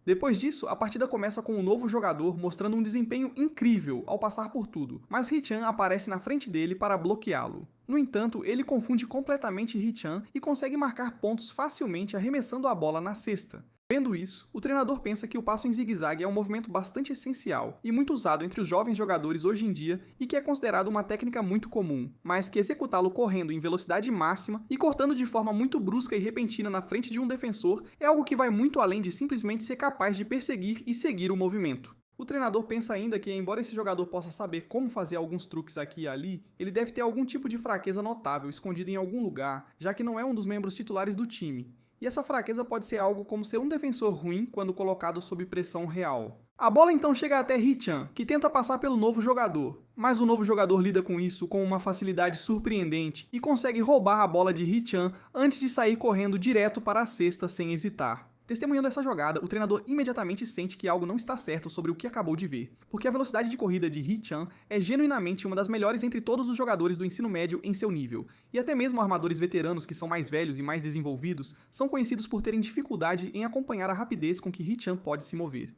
Speaker 1: Depois disso, a partida começa com um novo jogador mostrando um desempenho incrível ao passar por tudo, mas Hee-chan aparece na frente dele para bloqueá-lo. No entanto, ele confunde completamente Hee-chan e consegue marcar pontos facilmente arremessando a bola na cesta. Vendo isso, o treinador pensa que o passo em zigue-zague é um movimento bastante essencial e muito usado entre os jovens jogadores hoje em dia e que é considerado uma técnica muito comum, mas que executá-lo correndo em velocidade máxima e cortando de forma muito brusca e repentina na frente de um defensor é algo que vai muito além de simplesmente ser capaz de perseguir e seguir o movimento. O treinador pensa ainda que, embora esse jogador possa saber como fazer alguns truques aqui e ali, ele deve ter algum tipo de fraqueza notável escondida em algum lugar, já que não é um dos membros titulares do time. E essa fraqueza pode ser algo como ser um defensor ruim quando colocado sob pressão real. A bola então chega até Hee-chan, que tenta passar pelo novo jogador, mas o novo jogador lida com isso com uma facilidade surpreendente e consegue roubar a bola de Hee-chan antes de sair correndo direto para a cesta sem hesitar. Testemunhando essa jogada, o treinador imediatamente sente que algo não está certo sobre o que acabou de ver, porque a velocidade de corrida de Hee-chan é genuinamente uma das melhores entre todos os jogadores do ensino médio em seu nível, e até mesmo armadores veteranos que são mais velhos e mais desenvolvidos são conhecidos por terem dificuldade em acompanhar a rapidez com que Hee-chan pode se mover.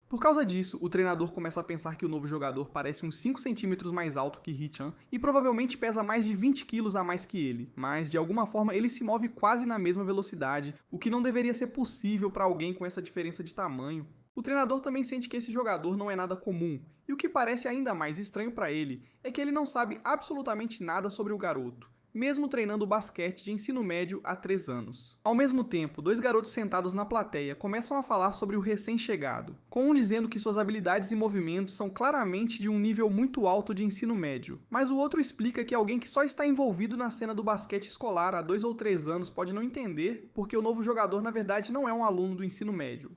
Speaker 1: Por causa disso, o treinador começa a pensar que o novo jogador parece uns 5 centímetros mais alto que Hee-chan e provavelmente pesa mais de 20 quilos a mais que ele, mas de alguma forma ele se move quase na mesma velocidade, o que não deveria ser possível para alguém com essa diferença de tamanho. O treinador também sente que esse jogador não é nada comum, e o que parece ainda mais estranho para ele é que ele não sabe absolutamente nada sobre o garoto, mesmo treinando basquete de ensino médio há 3 anos. Ao mesmo tempo, 2 garotos sentados na plateia começam a falar sobre o recém-chegado, com um dizendo que suas habilidades e movimentos são claramente de um nível muito alto de ensino médio, mas o outro explica que alguém que só está envolvido na cena do basquete escolar há 2 ou 3 anos pode não entender porque o novo jogador na verdade não é um aluno do ensino médio.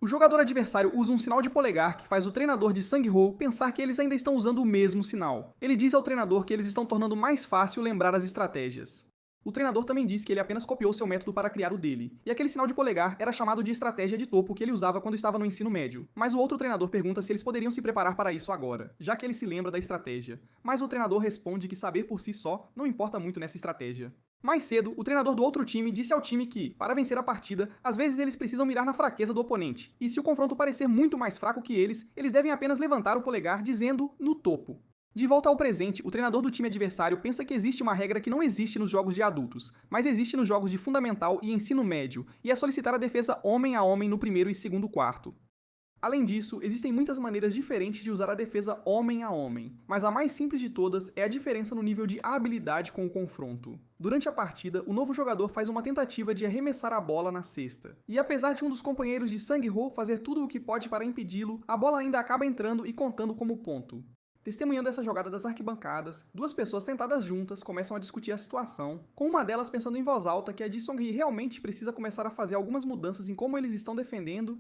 Speaker 1: O jogador adversário usa um sinal de polegar que faz o treinador de Sang-ho pensar que eles ainda estão usando o mesmo sinal. Ele diz ao treinador que eles estão tornando mais fácil lembrar as estratégias. O treinador também diz que ele apenas copiou seu método para criar o dele, e aquele sinal de polegar era chamado de estratégia de topo que ele usava quando estava no ensino médio. Mas o outro treinador pergunta se eles poderiam se preparar para isso agora, já que ele se lembra da estratégia. Mas o treinador responde que saber por si só não importa muito nessa estratégia. Mais cedo, o treinador do outro time disse ao time que, para vencer a partida, às vezes eles precisam mirar na fraqueza do oponente, e se o confronto parecer muito mais fraco que eles devem apenas levantar o polegar dizendo no topo. De volta ao presente, o treinador do time adversário pensa que existe uma regra que não existe nos jogos de adultos, mas existe nos jogos de fundamental e ensino médio, e é solicitar a defesa homem a homem no primeiro e segundo quarto. Além disso, existem muitas maneiras diferentes de usar a defesa homem a homem, mas a mais simples de todas é a diferença no nível de habilidade com o confronto. Durante a partida, o novo jogador faz uma tentativa de arremessar a bola na cesta, e apesar de um dos companheiros de Sang-ho fazer tudo o que pode para impedi-lo, a bola ainda acaba entrando e contando como ponto. Testemunhando essa jogada das arquibancadas, duas pessoas sentadas juntas começam a discutir a situação, com uma delas pensando em voz alta que a Ji Sung-hee realmente precisa começar a fazer algumas mudanças em como eles estão defendendo.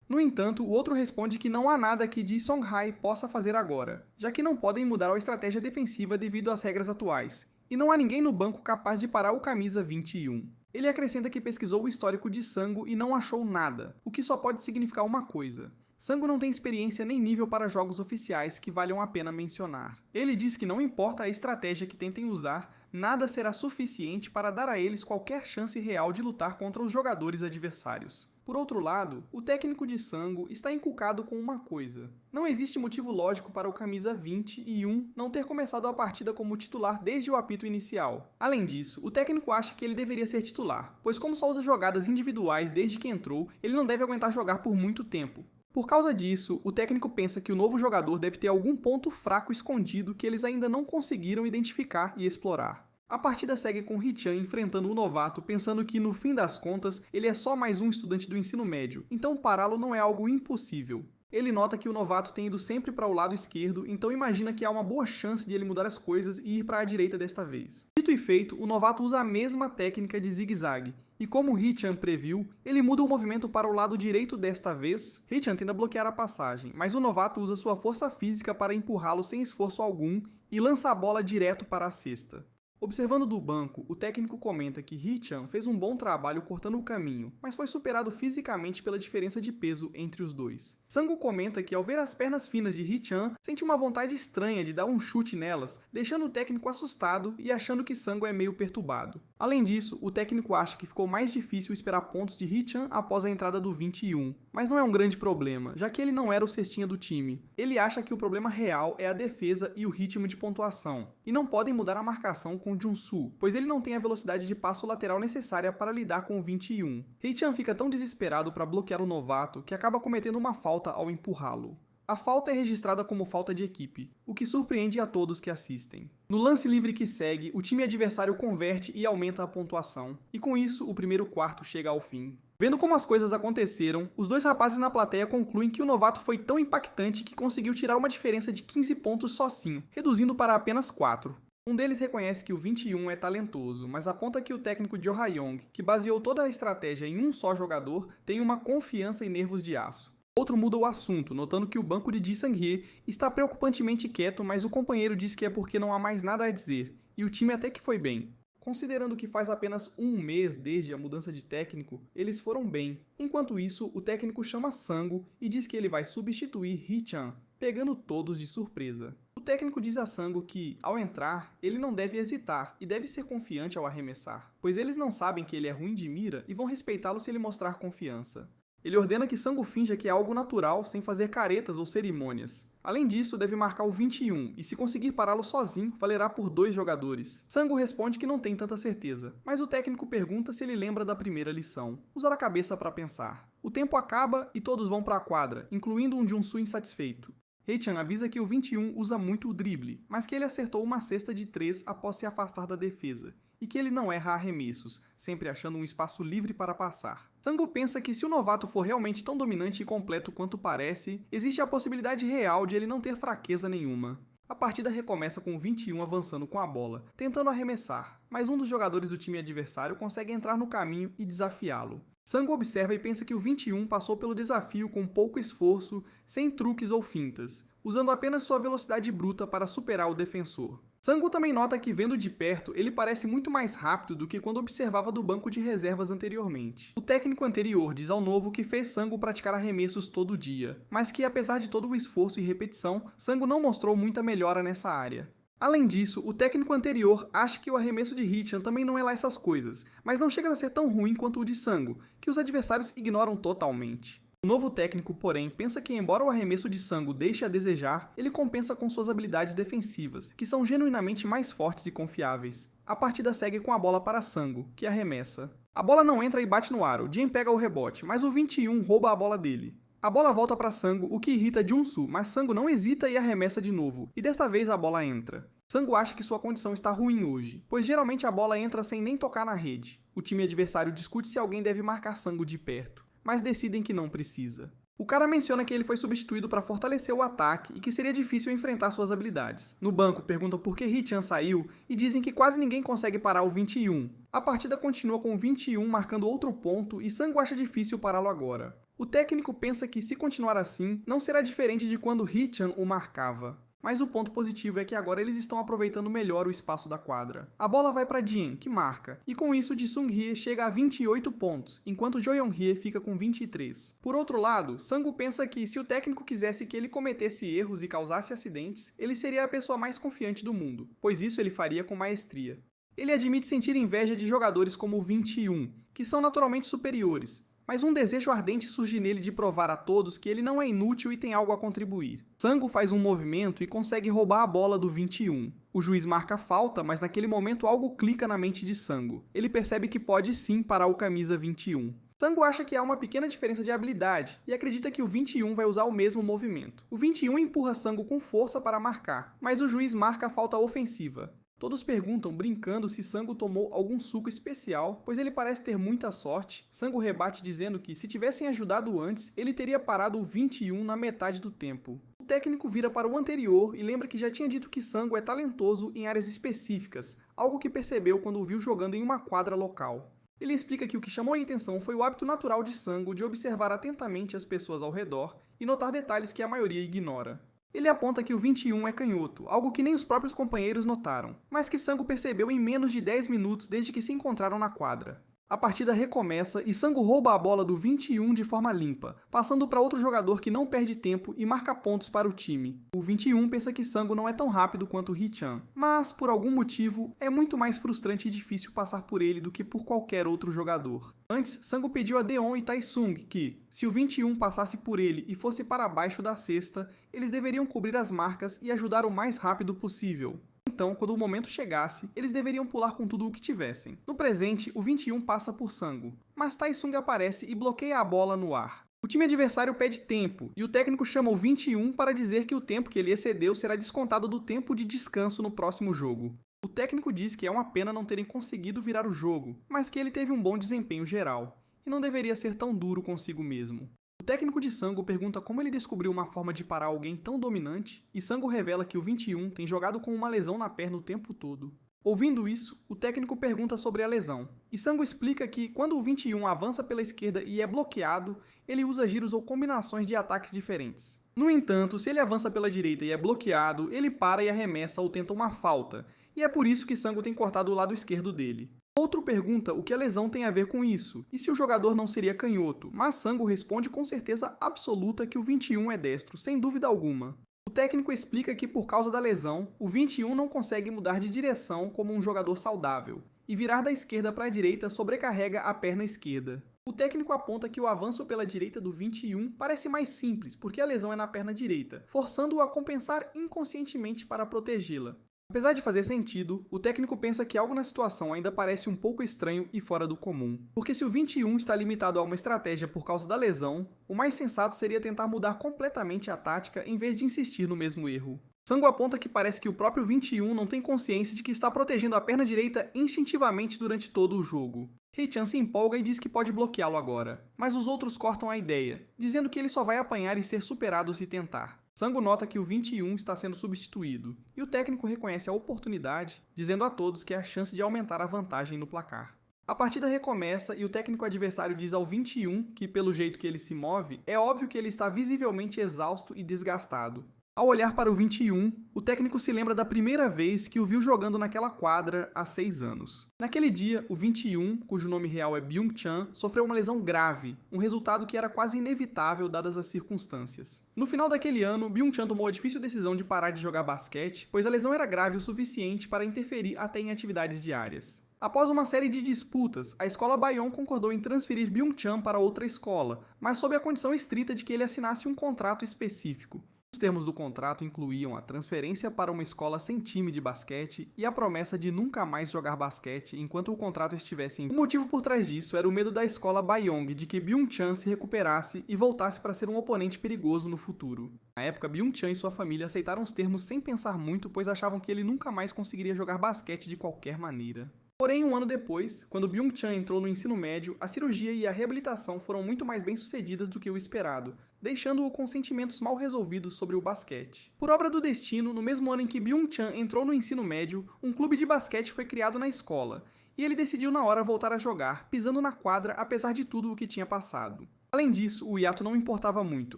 Speaker 1: No entanto, o outro responde que não há nada que Ji Sung-hae possa fazer agora, já que não podem mudar a estratégia defensiva devido às regras atuais, e não há ninguém no banco capaz de parar o camisa 21. Ele acrescenta que pesquisou o histórico de Sango e não achou nada, o que só pode significar uma coisa. Sango não tem experiência nem nível para jogos oficiais que valham a pena mencionar. Ele diz que não importa a estratégia que tentem usar, nada será suficiente para dar a eles qualquer chance real de lutar contra os jogadores adversários. Por outro lado, o técnico de Sango está encucado com uma coisa. Não existe motivo lógico para o camisa 21 não ter começado a partida como titular desde o apito inicial. Além disso, o técnico acha que ele deveria ser titular, pois como só usa jogadas individuais desde que entrou, ele não deve aguentar jogar por muito tempo. Por causa disso, o técnico pensa que o novo jogador deve ter algum ponto fraco escondido que eles ainda não conseguiram identificar e explorar. A partida segue com Hee-chan enfrentando o novato, pensando que, no fim das contas, ele é só mais um estudante do ensino médio, então pará-lo não é algo impossível. Ele nota que o novato tem ido sempre para o lado esquerdo, então imagina que há uma boa chance de ele mudar as coisas e ir para a direita desta vez. Dito e feito, o novato usa a mesma técnica de zigue-zague, e como Hee-chan previu, ele muda o movimento para o lado direito desta vez. Hee-chan tenta bloquear a passagem, mas o novato usa sua força física para empurrá-lo sem esforço algum e lança a bola direto para a cesta. Observando do banco, o técnico comenta que Hee-chan fez um bom trabalho cortando o caminho, mas foi superado fisicamente pela diferença de peso entre os dois. Sango comenta que ao ver as pernas finas de Hee-chan, sente uma vontade estranha de dar um chute nelas, deixando o técnico assustado e achando que Sango é meio perturbado. Além disso, o técnico acha que ficou mais difícil esperar pontos de Hee-chan após a entrada do 21, mas não é um grande problema, já que ele não era o cestinha do time. Ele acha que o problema real é a defesa e o ritmo de pontuação, e não podem mudar a marcação com Jun-soo, pois ele não tem a velocidade de passo lateral necessária para lidar com o 21. Hee-chan fica tão desesperado para bloquear o novato que acaba cometendo uma falta ao empurrá-lo. A falta é registrada como falta de equipe, o que surpreende a todos que assistem. No lance livre que segue, o time adversário converte e aumenta a pontuação, e com isso o primeiro quarto chega ao fim. Vendo como as coisas aconteceram, os dois rapazes na plateia concluem que o novato foi tão impactante que conseguiu tirar uma diferença de 15 pontos sozinho, reduzindo para apenas 4. Um deles reconhece que o 21 é talentoso, mas aponta que o técnico Jo Ha-young, que baseou toda a estratégia em um só jogador, tem uma confiança e nervos de aço. Outro muda o assunto, notando que o banco de Ji Sang-hee está preocupantemente quieto, mas o companheiro diz que é porque não há mais nada a dizer, e o time até que foi bem. Considerando que faz apenas um mês desde a mudança de técnico, eles foram bem. Enquanto isso, o técnico chama Sango e diz que ele vai substituir Hee-chan, pegando todos de surpresa. O técnico diz a Sango que, ao entrar, ele não deve hesitar e deve ser confiante ao arremessar, pois eles não sabem que ele é ruim de mira e vão respeitá-lo se ele mostrar confiança. Ele ordena que Sango finja que é algo natural sem fazer caretas ou cerimônias. Além disso, deve marcar o 21, e se conseguir pará-lo sozinho, valerá por 2 jogadores. Sango responde que não tem tanta certeza, mas o técnico pergunta se ele lembra da primeira lição. Usar a cabeça para pensar. O tempo acaba e todos vão para a quadra, incluindo um Jun-soo insatisfeito. Hee-chan avisa que o 21 usa muito o drible, mas que ele acertou uma cesta de 3 após se afastar da defesa, e que ele não erra arremessos, sempre achando um espaço livre para passar. Sango pensa que se o novato for realmente tão dominante e completo quanto parece, existe a possibilidade real de ele não ter fraqueza nenhuma. A partida recomeça com o 21 avançando com a bola, tentando arremessar, mas um dos jogadores do time adversário consegue entrar no caminho e desafiá-lo. Sango observa e pensa que o 21 passou pelo desafio com pouco esforço, sem truques ou fintas, usando apenas sua velocidade bruta para superar o defensor. Sango também nota que, vendo de perto, ele parece muito mais rápido do que quando observava do banco de reservas anteriormente. O técnico anterior diz ao novo que fez Sango praticar arremessos todo dia, mas que, apesar de todo o esforço e repetição, Sango não mostrou muita melhora nessa área. Além disso, o técnico anterior acha que o arremesso de Hee-chan também não é lá essas coisas, mas não chega a ser tão ruim quanto o de Sango, que os adversários ignoram totalmente. O novo técnico, porém, pensa que embora o arremesso de Sango deixe a desejar, ele compensa com suas habilidades defensivas, que são genuinamente mais fortes e confiáveis. A partida segue com a bola para Sango, que arremessa. A bola não entra e bate no aro, Jin pega o rebote, mas o 21 rouba a bola dele. A bola volta para Sango, o que irrita Jun-soo, mas Sango não hesita e arremessa de novo, e desta vez a bola entra. Sango acha que sua condição está ruim hoje, pois geralmente a bola entra sem nem tocar na rede. O time adversário discute se alguém deve marcar Sango de perto, mas decidem que não precisa. O cara menciona que ele foi substituído para fortalecer o ataque e que seria difícil enfrentar suas habilidades. No banco, perguntam por que Hee-chan saiu e dizem que quase ninguém consegue parar o 21. A partida continua com o 21 marcando outro ponto e Sango acha difícil pará-lo agora. O técnico pensa que, se continuar assim, não será diferente de quando Hee-chan o marcava. Mas o ponto positivo é que agora eles estão aproveitando melhor o espaço da quadra. A bola vai para Jin, que marca, e com isso Ji Sung-hye chega a 28 pontos, enquanto Jo Yeon-hye fica com 23. Por outro lado, Sango pensa que se o técnico quisesse que ele cometesse erros e causasse acidentes, ele seria a pessoa mais confiante do mundo, pois isso ele faria com maestria. Ele admite sentir inveja de jogadores como o 21, que são naturalmente superiores, mas um desejo ardente surge nele de provar a todos que ele não é inútil e tem algo a contribuir. Sango faz um movimento e consegue roubar a bola do 21. O juiz marca falta, mas naquele momento algo clica na mente de Sango. Ele percebe que pode sim parar o camisa 21. Sango acha que há uma pequena diferença de habilidade e acredita que o 21 vai usar o mesmo movimento. O 21 empurra Sango com força para marcar, mas o juiz marca a falta ofensiva. Todos perguntam, brincando, se Sango tomou algum suco especial, pois ele parece ter muita sorte. Sango rebate dizendo que, se tivessem ajudado antes, ele teria parado o 21 na metade do tempo. O técnico vira para o anterior e lembra que já tinha dito que Sango é talentoso em áreas específicas, algo que percebeu quando o viu jogando em uma quadra local. Ele explica que o que chamou a atenção foi o hábito natural de Sango de observar atentamente as pessoas ao redor e notar detalhes que a maioria ignora. Ele aponta que o 21 é canhoto, algo que nem os próprios companheiros notaram, mas que Sango percebeu em menos de 10 minutos desde que se encontraram na quadra. A partida recomeça e Sango rouba a bola do 21 de forma limpa, passando para outro jogador que não perde tempo e marca pontos para o time. O 21 pensa que Sango não é tão rápido quanto Hee-chan, mas, por algum motivo, é muito mais frustrante e difícil passar por ele do que por qualquer outro jogador. Antes, Sango pediu a Deon e Taesung que, se o 21 passasse por ele e fosse para baixo da cesta, eles deveriam cobrir as marcas e ajudar o mais rápido possível. Então, quando o momento chegasse, eles deveriam pular com tudo o que tivessem. No presente, o 21 passa por Sango, mas Taesung aparece e bloqueia a bola no ar. O time adversário pede tempo, e o técnico chama o 21 para dizer que o tempo que ele excedeu será descontado do tempo de descanso no próximo jogo. O técnico diz que é uma pena não terem conseguido virar o jogo, mas que ele teve um bom desempenho geral, e não deveria ser tão duro consigo mesmo. O técnico de Sango pergunta como ele descobriu uma forma de parar alguém tão dominante, e Sango revela que o 21 tem jogado com uma lesão na perna o tempo todo. Ouvindo isso, o técnico pergunta sobre a lesão, e Sango explica que, quando o 21 avança pela esquerda e é bloqueado, ele usa giros ou combinações de ataques diferentes. No entanto, se ele avança pela direita e é bloqueado, ele para e arremessa ou tenta uma falta, e é por isso que Sango tem cortado o lado esquerdo dele. Outro pergunta o que a lesão tem a ver com isso, e se o jogador não seria canhoto, mas Sango responde com certeza absoluta que o 21 é destro, sem dúvida alguma. O técnico explica que por causa da lesão, o 21 não consegue mudar de direção como um jogador saudável, e virar da esquerda para a direita sobrecarrega a perna esquerda. O técnico aponta que o avanço pela direita do 21 parece mais simples, porque a lesão é na perna direita, forçando-o a compensar inconscientemente para protegê-la. Apesar de fazer sentido, o técnico pensa que algo na situação ainda parece um pouco estranho e fora do comum. Porque se o 21 está limitado a uma estratégia por causa da lesão, o mais sensato seria tentar mudar completamente a tática em vez de insistir no mesmo erro. Sango aponta que parece que o próprio 21 não tem consciência de que está protegendo a perna direita instintivamente durante todo o jogo. Hee-chan se empolga e diz que pode bloqueá-lo agora, mas os outros cortam a ideia, dizendo que ele só vai apanhar e ser superado se tentar. Sango nota que o 21 está sendo substituído, e o técnico reconhece a oportunidade, dizendo a todos que é a chance de aumentar a vantagem no placar. A partida recomeça e o técnico adversário diz ao 21 que, pelo jeito que ele se move, é óbvio que ele está visivelmente exausto e desgastado. Ao olhar para o 21, o técnico se lembra da primeira vez que o viu jogando naquela quadra há 6 anos. Naquele dia, o 21, cujo nome real é Byung-chan, sofreu uma lesão grave, um resultado que era quase inevitável dadas as circunstâncias. No final daquele ano, Byung-chan tomou a difícil decisão de parar de jogar basquete, pois a lesão era grave o suficiente para interferir até em atividades diárias. Após uma série de disputas, a escola Bayon concordou em transferir Byung-chan para outra escola, mas sob a condição estrita de que ele assinasse um contrato específico. Os termos do contrato incluíam a transferência para uma escola sem time de basquete e a promessa de nunca mais jogar basquete enquanto o contrato estivesse em... O motivo por trás disso era o medo da escola Bayong de que Byung-chan se recuperasse e voltasse para ser um oponente perigoso no futuro. Na época, Byung-chan e sua família aceitaram os termos sem pensar muito, pois achavam que ele nunca mais conseguiria jogar basquete de qualquer maneira. Porém, um ano depois, quando Byung-chan entrou no ensino médio, a cirurgia e a reabilitação foram muito mais bem-sucedidas do que o esperado, deixando-o com sentimentos mal resolvidos sobre o basquete. Por obra do destino, no mesmo ano em que Byung-chan entrou no ensino médio, um clube de basquete foi criado na escola, e ele decidiu na hora voltar a jogar, pisando na quadra apesar de tudo o que tinha passado. Além disso, o hiato não importava muito.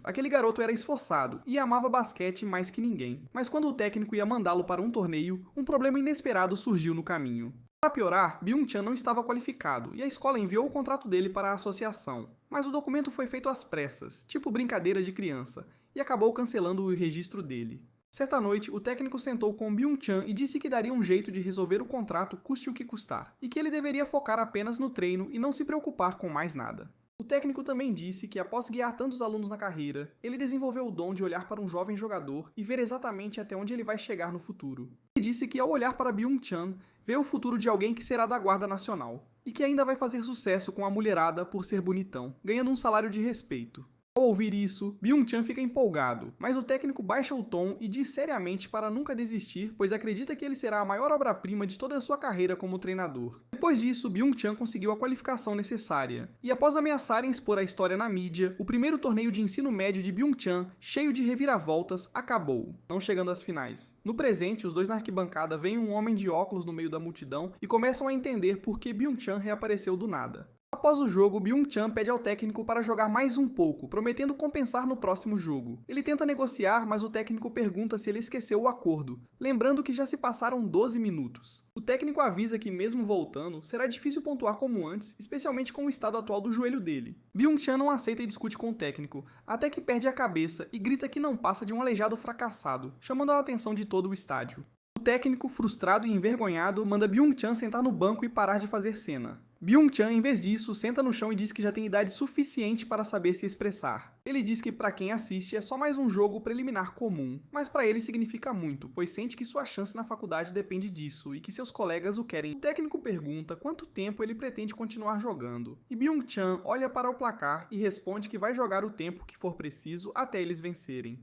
Speaker 1: Aquele garoto era esforçado e amava basquete mais que ninguém. Mas quando o técnico ia mandá-lo para um torneio, um problema inesperado surgiu no caminho. Para piorar, Byung-chan não estava qualificado e a escola enviou o contrato dele para a associação. Mas o documento foi feito às pressas, tipo brincadeira de criança, e acabou cancelando o registro dele. Certa noite, o técnico sentou com Byung-chan e disse que daria um jeito de resolver o contrato custe o que custar, e que ele deveria focar apenas no treino e não se preocupar com mais nada. O técnico também disse que, após guiar tantos alunos na carreira, ele desenvolveu o dom de olhar para um jovem jogador e ver exatamente até onde ele vai chegar no futuro. Ele disse que, ao olhar para Byung-chan, vê o futuro de alguém que será da Guarda Nacional, e que ainda vai fazer sucesso com a mulherada por ser bonitão, ganhando um salário de respeito. Ao ouvir isso, Byung-chan fica empolgado, mas o técnico baixa o tom e diz seriamente para nunca desistir, pois acredita que ele será a maior obra-prima de toda a sua carreira como treinador. Depois disso, Byung-chan conseguiu a qualificação necessária, e após ameaçarem expor a história na mídia, o primeiro torneio de ensino médio de Byung-chan, cheio de reviravoltas, acabou, não chegando às finais. No presente, os dois na arquibancada veem um homem de óculos no meio da multidão e começam a entender por que Byung-chan reapareceu do nada. Após o jogo, Byung-chan pede ao técnico para jogar mais um pouco, prometendo compensar no próximo jogo. Ele tenta negociar, mas o técnico pergunta se ele esqueceu o acordo, lembrando que já se passaram 12 minutos. O técnico avisa que, mesmo voltando, será difícil pontuar como antes, especialmente com o estado atual do joelho dele. Byung-chan não aceita e discute com o técnico, até que perde a cabeça e grita que não passa de um aleijado fracassado, chamando a atenção de todo o estádio. O técnico, frustrado e envergonhado, manda Byung-chan sentar no banco e parar de fazer cena. Byung-chan, em vez disso, senta no chão e diz que já tem idade suficiente para saber se expressar. Ele diz que para quem assiste é só mais um jogo preliminar comum, mas para ele significa muito, pois sente que sua chance na faculdade depende disso e que seus colegas o querem. O técnico pergunta quanto tempo ele pretende continuar jogando, e Byung-chan olha para o placar e responde que vai jogar o tempo que for preciso até eles vencerem.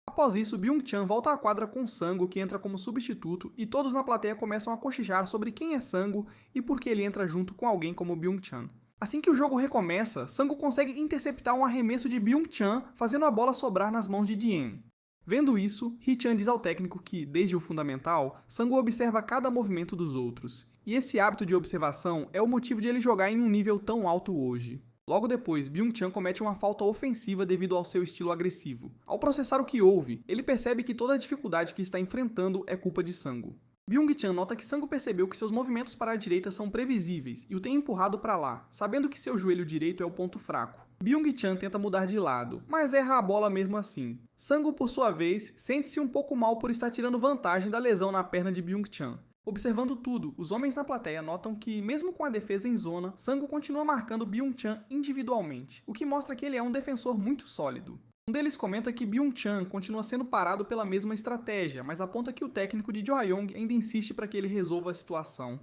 Speaker 1: Após isso, Byung-chan volta à quadra com Sango, que entra como substituto, e todos na plateia começam a cochichar sobre quem é Sango e por que ele entra junto com alguém como Byung-chan. Assim que o jogo recomeça, Sango consegue interceptar um arremesso de Byung-chan, fazendo a bola sobrar nas mãos de Diem. Vendo isso, Hee-chan diz ao técnico que, desde o fundamental, Sango observa cada movimento dos outros, e esse hábito de observação é o motivo de ele jogar em um nível tão alto hoje. Logo depois, Byung-chan comete uma falta ofensiva devido ao seu estilo agressivo. Ao processar o que houve, ele percebe que toda a dificuldade que está enfrentando é culpa de Sango. Byung-chan nota que Sango percebeu que seus movimentos para a direita são previsíveis e o tem empurrado para lá, sabendo que seu joelho direito é o ponto fraco. Byung-chan tenta mudar de lado, mas erra a bola mesmo assim. Sango, por sua vez, sente-se um pouco mal por estar tirando vantagem da lesão na perna de Byung-chan. Observando tudo, os homens na plateia notam que, mesmo com a defesa em zona, Sango continua marcando Byung-chan individualmente, o que mostra que ele é um defensor muito sólido. Um deles comenta que Byung-chan continua sendo parado pela mesma estratégia, mas aponta que o técnico de Jo-hyung ainda insiste para que ele resolva a situação.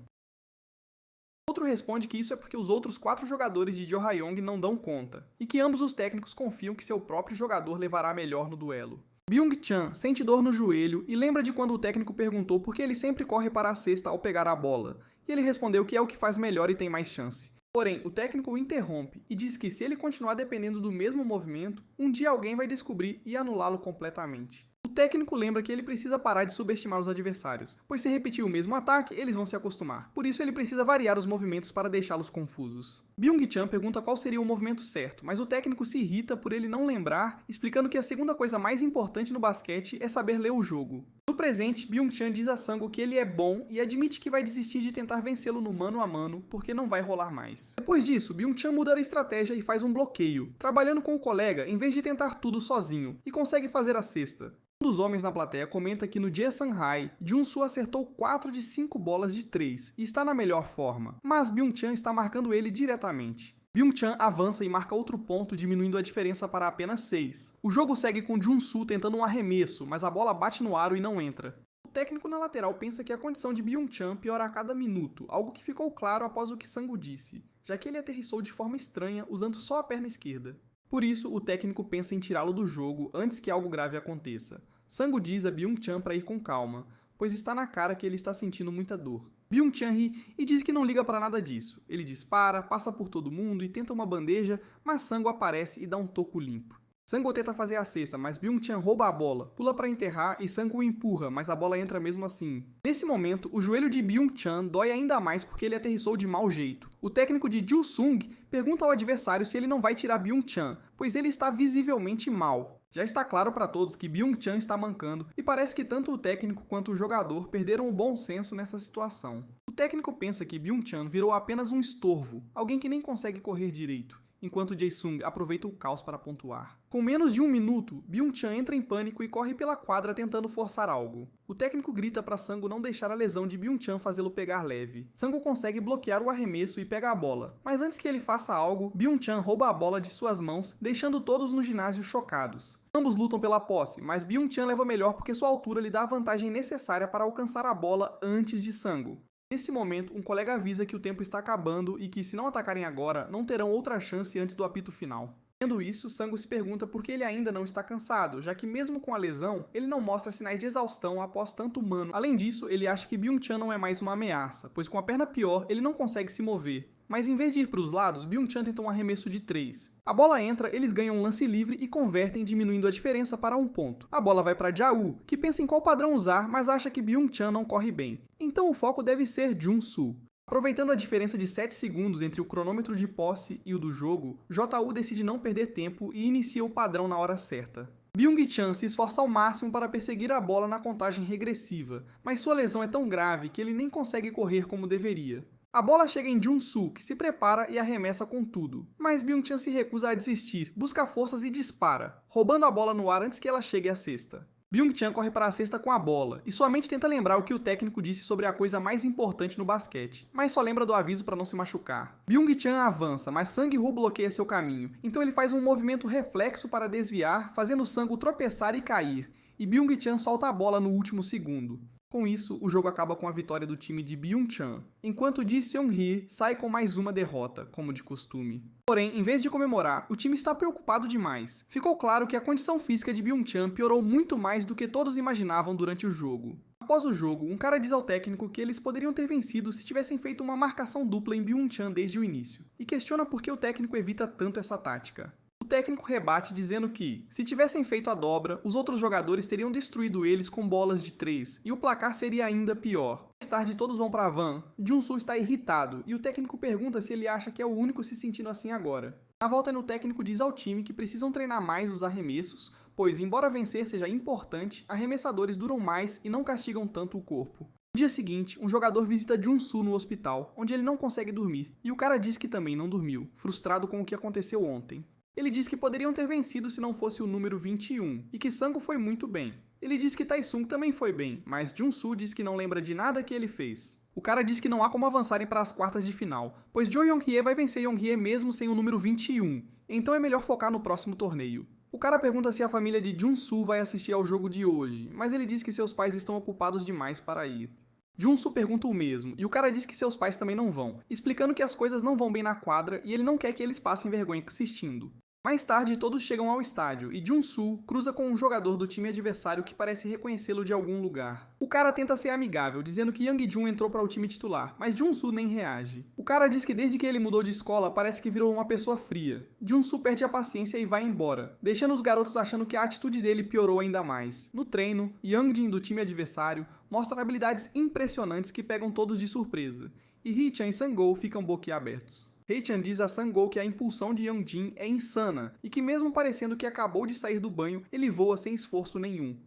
Speaker 1: Outro responde que isso é porque os outros 4 jogadores de Jo-hyung não dão conta, e que ambos os técnicos confiam que seu próprio jogador levará melhor no duelo. Byung-chan sente dor no joelho e lembra de quando o técnico perguntou por que ele sempre corre para a cesta ao pegar a bola, e ele respondeu que é o que faz melhor e tem mais chance. Porém, o técnico o interrompe e diz que se ele continuar dependendo do mesmo movimento, um dia alguém vai descobrir e anulá-lo completamente. O técnico lembra que ele precisa parar de subestimar os adversários, pois se repetir o mesmo ataque, eles vão se acostumar. Por isso ele precisa variar os movimentos para deixá-los confusos. Byung-chan pergunta qual seria o movimento certo, mas o técnico se irrita por ele não lembrar, explicando que a segunda coisa mais importante no basquete é saber ler o jogo. No presente, Byung-chan diz a Sango que ele é bom e admite que vai desistir de tentar vencê-lo no mano a mano, porque não vai rolar mais. Depois disso, Byung-chan muda a estratégia e faz um bloqueio, trabalhando com o colega em vez de tentar tudo sozinho, e consegue fazer a cesta. Um dos homens na plateia comenta que no Jae-sang-hae, Jun-soo acertou 4 de 5 bolas de 3 e está na melhor forma, mas Byung-chan está marcando ele diretamente. Byung-chan avança e marca outro ponto, diminuindo a diferença para apenas 6. O jogo segue com Jun-soo tentando um arremesso, mas a bola bate no aro e não entra. O técnico na lateral pensa que a condição de Byung-chan piora a cada minuto, algo que ficou claro após o que Sango disse, já que ele aterrissou de forma estranha usando só a perna esquerda. Por isso, o técnico pensa em tirá-lo do jogo antes que algo grave aconteça. Sango diz a Byung-chan para ir com calma, pois está na cara que ele está sentindo muita dor. Byung-chan ri e diz que não liga pra nada disso. Ele dispara, passa por todo mundo e tenta uma bandeja, mas Sango aparece e dá um toco limpo. Sango tenta fazer a cesta, mas Byung-chan rouba a bola, pula pra enterrar e Sango o empurra, mas a bola entra mesmo assim. Nesse momento, o joelho de Byung-chan dói ainda mais porque ele aterrissou de mau jeito. O técnico de Ju-sung pergunta ao adversário se ele não vai tirar Byung-chan, pois ele está visivelmente mal. Já está claro para todos que Byung-chan está mancando e parece que tanto o técnico quanto o jogador perderam o bom senso nessa situação. O técnico pensa que Byung-chan virou apenas um estorvo, alguém que nem consegue correr direito, enquanto Jae-sung aproveita o caos para pontuar. Com menos de 1 minuto, Byung-chan entra em pânico e corre pela quadra tentando forçar algo. O técnico grita para Sango não deixar a lesão de Byung-chan fazê-lo pegar leve. Sango consegue bloquear o arremesso e pega a bola, mas antes que ele faça algo, Byung-chan rouba a bola de suas mãos, deixando todos no ginásio chocados. Ambos lutam pela posse, mas Byung-chan leva melhor porque sua altura lhe dá a vantagem necessária para alcançar a bola antes de Sango. Nesse momento, um colega avisa que o tempo está acabando e que, se não atacarem agora, não terão outra chance antes do apito final. Vendo isso, Sango se pergunta por que ele ainda não está cansado, já que mesmo com a lesão, ele não mostra sinais de exaustão após tanto humano. Além disso, ele acha que Byung-chan não é mais uma ameaça, pois com a perna pior, ele não consegue se mover. Mas em vez de ir para os lados, Byung-chan tenta um arremesso de 3. A bola entra, eles ganham um lance livre e convertem, diminuindo a diferença para 1 ponto. A bola vai para Jau, que pensa em qual padrão usar, mas acha que Byung-chan não corre bem. Então o foco deve ser Jun-soo. Aproveitando a diferença de 7 segundos entre o cronômetro de posse e o do jogo, JU decide não perder tempo e inicia o padrão na hora certa. Byung-chan se esforça ao máximo para perseguir a bola na contagem regressiva, mas sua lesão é tão grave que ele nem consegue correr como deveria. A bola chega em Jun-soo, que se prepara e arremessa com tudo. Mas Byung-chan se recusa a desistir, busca forças e dispara, roubando a bola no ar antes que ela chegue à cesta. Byung-chan corre para a cesta com a bola, e sua mente tenta lembrar o que o técnico disse sobre a coisa mais importante no basquete, mas só lembra do aviso para não se machucar. Byung-chan avança, mas Sang-hoo bloqueia seu caminho, então ele faz um movimento reflexo para desviar, fazendo Sango tropeçar e cair, e Byung-chan solta a bola no último segundo. Com isso, o jogo acaba com a vitória do time de Byung-chan, enquanto Ji Seung-hee sai com mais uma derrota, como de costume. Porém, em vez de comemorar, o time está preocupado demais. Ficou claro que a condição física de Byung-chan piorou muito mais do que todos imaginavam durante o jogo. Após o jogo, um cara diz ao técnico que eles poderiam ter vencido se tivessem feito uma marcação dupla em Byung-chan desde o início, e questiona por que o técnico evita tanto essa tática. O técnico rebate dizendo que, se tivessem feito a dobra, os outros jogadores teriam destruído eles com bolas de 3, e o placar seria ainda pior. Mais tarde todos vão para a van, Jun-soo está irritado, e o técnico pergunta se ele acha que é o único se sentindo assim agora. Na volta o técnico diz ao time que precisam treinar mais os arremessos, pois, embora vencer seja importante, arremessadores duram mais e não castigam tanto o corpo. No dia seguinte, um jogador visita Jun-soo no hospital, onde ele não consegue dormir, e o cara diz que também não dormiu, frustrado com o que aconteceu ontem. Ele diz que poderiam ter vencido se não fosse o número 21, e que Sango foi muito bem. Ele diz que Taesung também foi bem, mas Jun-soo diz que não lembra de nada que ele fez. O cara diz que não há como avançarem para as quartas de final, pois Jo Young-hye vai vencer Young-hye mesmo sem o número 21, então é melhor focar no próximo torneio. O cara pergunta se a família de Jun-soo vai assistir ao jogo de hoje, mas ele diz que seus pais estão ocupados demais para ir. Jun-soo pergunta o mesmo, e o cara diz que seus pais também não vão, explicando que as coisas não vão bem na quadra e ele não quer que eles passem vergonha assistindo. Mais tarde, todos chegam ao estádio e Jun-soo cruza com um jogador do time adversário que parece reconhecê-lo de algum lugar. O cara tenta ser amigável, dizendo que Young-jun entrou para o time titular, mas Jun-soo nem reage. O cara diz que desde que ele mudou de escola parece que virou uma pessoa fria. Jun-soo perde a paciência e vai embora, deixando os garotos achando que a atitude dele piorou ainda mais. No treino, Young-jin do time adversário mostra habilidades impressionantes que pegam todos de surpresa, e Hee-chan e Sang-hoo ficam boquiabertos. Hee-chan diz a Sang-hoo que a impulsão de Young-jin é insana e que mesmo parecendo que acabou de sair do banho, ele voa sem esforço nenhum.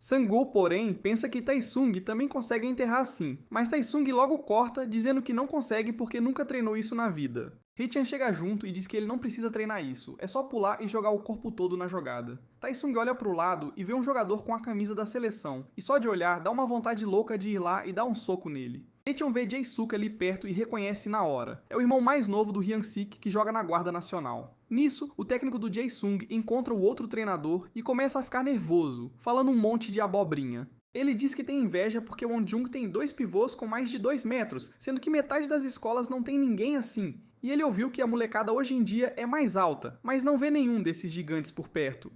Speaker 1: Sang-hoo, porém, pensa que Taesung também consegue enterrar assim, mas Taesung logo corta, dizendo que não consegue porque nunca treinou isso na vida. Hee-chan chega junto e diz que ele não precisa treinar isso, é só pular e jogar o corpo todo na jogada. Taesung olha para o lado e vê um jogador com a camisa da seleção, e só de olhar dá uma vontade louca de ir lá e dar um soco nele. Hee-chan vê Jae-suk ali perto e reconhece na hora. É o irmão mais novo do Hyun-sik que joga na Guarda Nacional. Nisso, o técnico do Jae-sung encontra o outro treinador e começa a ficar nervoso, falando um monte de abobrinha. Ele diz que tem inveja porque o Wonjung tem 2 pivôs com mais de 2 metros, sendo que metade das escolas não tem ninguém assim. E ele ouviu que a molecada hoje em dia é mais alta, mas não vê nenhum desses gigantes por perto.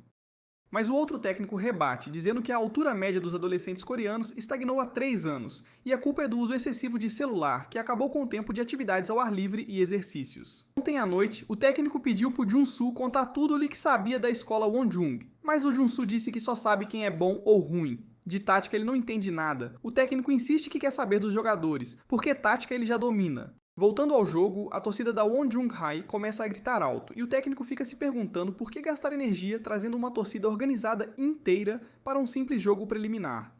Speaker 1: Mas o outro técnico rebate, dizendo que a altura média dos adolescentes coreanos estagnou há 3 anos, e a culpa é do uso excessivo de celular, que acabou com o tempo de atividades ao ar livre e exercícios. Ontem à noite, o técnico pediu pro Jun-soo contar tudo o que sabia da escola Wonjung, mas o Jun-soo disse que só sabe quem é bom ou ruim. De tática ele não entende nada. O técnico insiste que quer saber dos jogadores, porque tática ele já domina. Voltando ao jogo, a torcida da Wonjung-hae começa a gritar alto, e o técnico fica se perguntando por que gastar energia trazendo uma torcida organizada inteira para um simples jogo preliminar.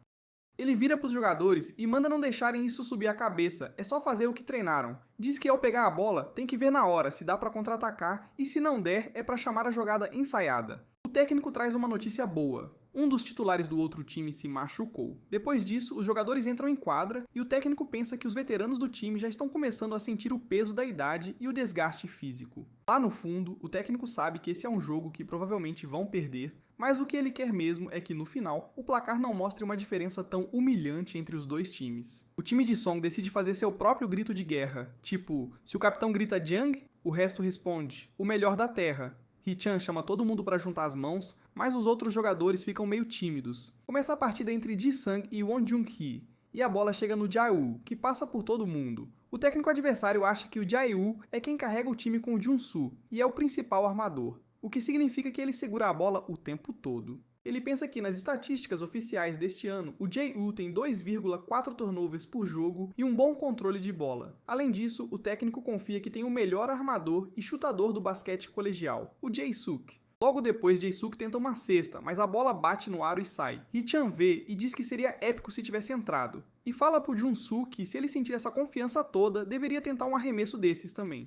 Speaker 1: Ele vira para os jogadores e manda não deixarem isso subir a cabeça, é só fazer o que treinaram. Diz que ao pegar a bola, tem que ver na hora se dá para contra-atacar e se não der, é para chamar a jogada ensaiada. O técnico traz uma notícia boa. Um dos titulares do outro time se machucou. Depois disso, os jogadores entram em quadra e o técnico pensa que os veteranos do time já estão começando a sentir o peso da idade e o desgaste físico. Lá no fundo, o técnico sabe que esse é um jogo que provavelmente vão perder, mas o que ele quer mesmo é que no final, o placar não mostre uma diferença tão humilhante entre os dois times. O time de Song decide fazer seu próprio grito de guerra, tipo, se o capitão grita Jang, o resto responde, o melhor da terra. Hee-chan chama todo mundo para juntar as mãos, mas os outros jogadores ficam meio tímidos. Começa a partida entre Ji-sang e Won-jung-hee, e a bola chega no Jae-woo, que passa por todo mundo. O técnico adversário acha que o Jae-woo é quem carrega o time com o Jun-soo, e é o principal armador, o que significa que ele segura a bola o tempo todo. Ele pensa que nas estatísticas oficiais deste ano, o Jae-woo tem 2,4 turnovers por jogo e um bom controle de bola. Além disso, o técnico confia que tem o melhor armador e chutador do basquete colegial, o Jae-suk. Logo depois, Jae-suk tenta uma cesta, mas a bola bate no aro e sai. Hee-chan vê e diz que seria épico se tivesse entrado. E fala pro Jun-soo que, se ele sentir essa confiança toda, deveria tentar um arremesso desses também.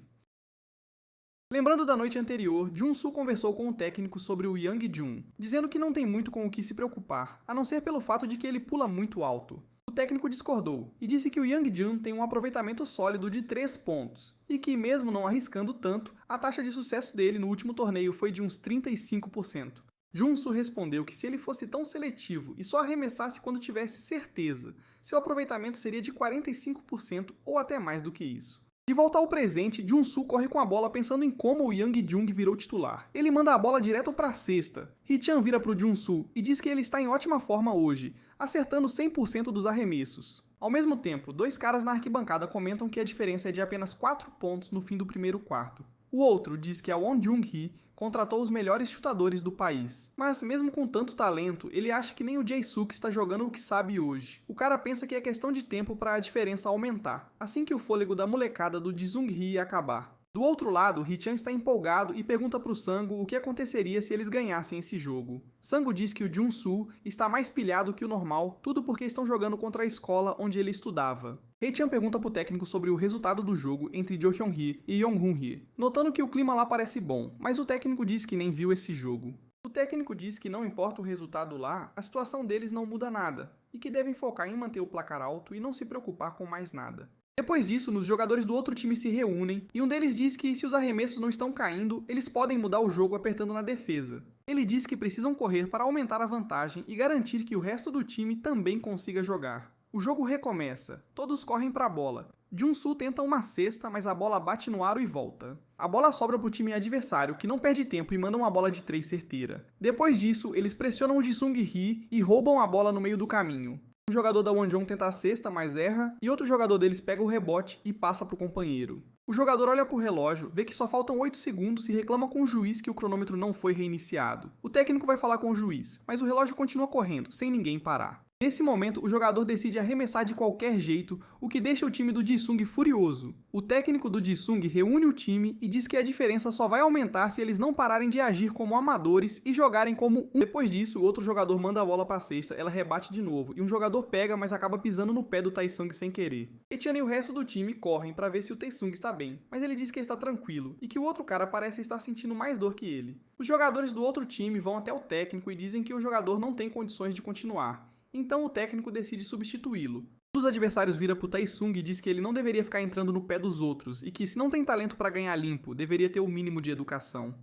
Speaker 1: Lembrando da noite anterior, Jun-soo conversou com o técnico sobre o Young-jun, dizendo que não tem muito com o que se preocupar, a não ser pelo fato de que ele pula muito alto. O técnico discordou e disse que o Young-jun tem um aproveitamento sólido de 3 pontos, e que, mesmo não arriscando tanto, a taxa de sucesso dele no último torneio foi de uns 35%. Jun-soo respondeu que se ele fosse tão seletivo e só arremessasse quando tivesse certeza, seu aproveitamento seria de 45% ou até mais do que isso. De volta ao presente, Jun-soo corre com a bola pensando em como o Young-jung virou titular. Ele manda a bola direto para a cesta. Hee-chan vira para o Jun-soo e diz que ele está em ótima forma hoje, acertando 100% dos arremessos. Ao mesmo tempo, 2 caras na arquibancada comentam que a diferença é de apenas 4 pontos no fim do primeiro quarto. O outro diz que a Won-jung-hee contratou os melhores chutadores do país. Mas, mesmo com tanto talento, ele acha que nem o Jae-suk está jogando o que sabe hoje. O cara pensa que é questão de tempo para a diferença aumentar, assim que o fôlego da molecada do Ji-sung-hee acabar. Do outro lado, Hee-chan está empolgado e pergunta pro Sango o que aconteceria se eles ganhassem esse jogo. Sango diz que o Jun-soo está mais pilhado que o normal, tudo porque estão jogando contra a escola onde ele estudava. Hee-chan pergunta pro técnico sobre o resultado do jogo entre Jo Hyun-hee e Yong-hun-hee, notando que o clima lá parece bom, mas o técnico diz que nem viu esse jogo. O técnico diz que não importa o resultado lá, a situação deles não muda nada, e que devem focar em manter o placar alto e não se preocupar com mais nada. Depois disso, os jogadores do outro time se reúnem, e um deles diz que se os arremessos não estão caindo, eles podem mudar o jogo apertando na defesa. Ele diz que precisam correr para aumentar a vantagem e garantir que o resto do time também consiga jogar. O jogo recomeça, todos correm para a bola. Jun-soo tenta uma cesta, mas a bola bate no aro e volta. A bola sobra para o time adversário, que não perde tempo e manda uma bola de 3 certeira. Depois disso, eles pressionam o Ji-sung-hee e roubam a bola no meio do caminho. Um jogador da Wonjong tenta a cesta, mas erra, e outro jogador deles pega o rebote e passa para o companheiro. O jogador olha para o relógio, vê que só faltam 8 segundos e reclama com o juiz que o cronômetro não foi reiniciado. O técnico vai falar com o juiz, mas o relógio continua correndo, sem ninguém parar. Nesse momento, o jogador decide arremessar de qualquer jeito, o que deixa o time do Ji-sung furioso. O técnico do Ji-sung reúne o time e diz que a diferença só vai aumentar se eles não pararem de agir como amadores e jogarem como um. Depois disso, o outro jogador manda a bola para a cesta, ela rebate de novo, e um jogador pega, mas acaba pisando no pé do Tae-sung sem querer. Hee-chan e o resto do time correm para ver se o Tae-sung está bem, mas ele diz que está tranquilo, e que o outro cara parece estar sentindo mais dor que ele. Os jogadores do outro time vão até o técnico e dizem que o jogador não tem condições de continuar. Então o técnico decide substituí-lo. Um dos adversários vira pro Tae-sung e diz que ele não deveria ficar entrando no pé dos outros, e que se não tem talento para ganhar limpo, deveria ter o mínimo de educação.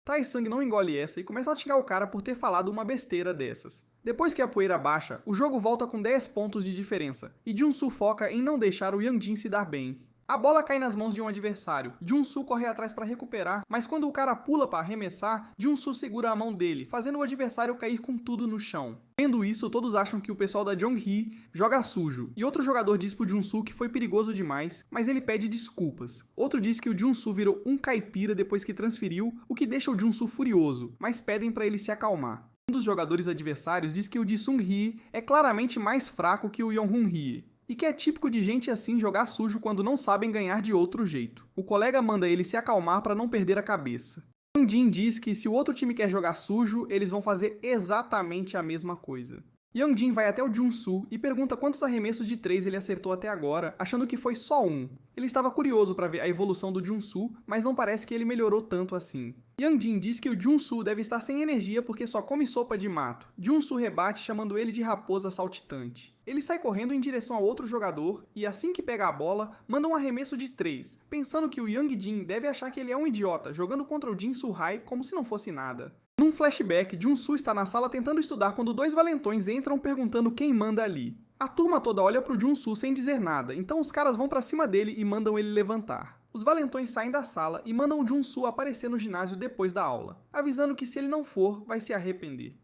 Speaker 1: Tae-sung não engole essa e começa a xingar o cara por ter falado uma besteira dessas. Depois que a poeira baixa, o jogo volta com 10 pontos de diferença, e Jun-soo foca em não deixar o Young-jin se dar bem. A bola cai nas mãos de um adversário. Jun-Soo corre atrás para recuperar, mas quando o cara pula para arremessar, Jun-Soo segura a mão dele, fazendo o adversário cair com tudo no chão. Vendo isso, todos acham que o pessoal da Jong-hee joga sujo, e outro jogador diz pro Jun-Soo que foi perigoso demais, mas ele pede desculpas. Outro diz que o Jun-Soo virou um caipira depois que transferiu, o que deixa o Jun-Soo furioso, mas pedem para ele se acalmar. Um dos jogadores adversários diz que o Ji-Sung-hee é claramente mais fraco que o Yeon-Hoon-hee, e que é típico de gente assim jogar sujo quando não sabem ganhar de outro jeito. O colega manda ele se acalmar para não perder a cabeça. Yang Jin diz que se o outro time quer jogar sujo, eles vão fazer exatamente a mesma coisa. Yang Jin vai até o Jun-Soo e pergunta quantos arremessos de 3 ele acertou até agora, achando que foi só um. Ele estava curioso para ver a evolução do Jun-Soo, mas não parece que ele melhorou tanto assim. Yang Jin diz que o Jun-Soo deve estar sem energia porque só come sopa de mato. Jun-Soo rebate chamando ele de raposa saltitante. Ele sai correndo em direção ao outro jogador e, assim que pega a bola, manda um arremesso de 3, pensando que o Yang Jin deve achar que ele é um idiota, jogando contra o Jin Soo-hai como se não fosse nada. Num flashback, Jun-Soo está na sala tentando estudar quando dois valentões entram perguntando quem manda ali. A turma toda olha pro Jun-Soo sem dizer nada, então os caras vão pra cima dele e mandam ele levantar. Os valentões saem da sala e mandam o Jun-Soo aparecer no ginásio depois da aula, avisando que se ele não for, vai se arrepender.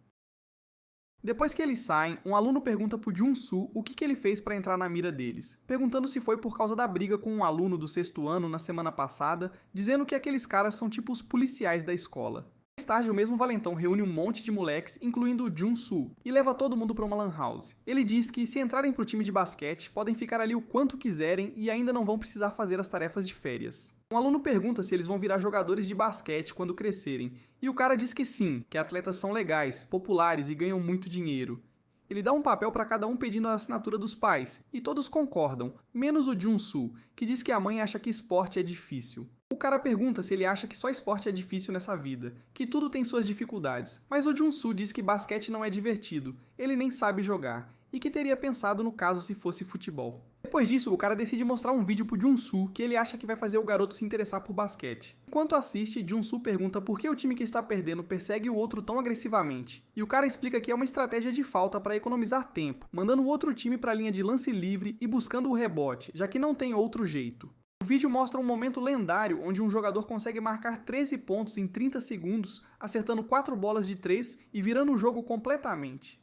Speaker 1: Depois que eles saem, um aluno pergunta pro Jun-Soo o que ele fez para entrar na mira deles, perguntando se foi por causa da briga com um aluno do 6º ano na semana passada, dizendo que aqueles caras são tipo os policiais da escola. Mais tarde, o mesmo valentão reúne um monte de moleques, incluindo o Jun-Soo, e leva todo mundo para uma lan house. Ele diz que se entrarem pro time de basquete, podem ficar ali o quanto quiserem e ainda não vão precisar fazer as tarefas de férias. Um aluno pergunta se eles vão virar jogadores de basquete quando crescerem, e o cara diz que sim, que atletas são legais, populares e ganham muito dinheiro. Ele dá um papel para cada um pedindo a assinatura dos pais, e todos concordam, menos o Jun-Soo, que diz que a mãe acha que esporte é difícil. O cara pergunta se ele acha que só esporte é difícil nessa vida, que tudo tem suas dificuldades, mas o Jun-Soo diz que basquete não é divertido, ele nem sabe jogar, e que teria pensado no caso se fosse futebol. Depois disso, o cara decide mostrar um vídeo pro Jun-Soo que ele acha que vai fazer o garoto se interessar por basquete. Enquanto assiste, Jun-Soo pergunta por que o time que está perdendo persegue o outro tão agressivamente, e o cara explica que é uma estratégia de falta para economizar tempo, mandando o outro time para a linha de lance livre e buscando o rebote, já que não tem outro jeito. O vídeo mostra um momento lendário onde um jogador consegue marcar 13 pontos em 30 segundos, acertando 4 bolas de 3 e virando o jogo completamente.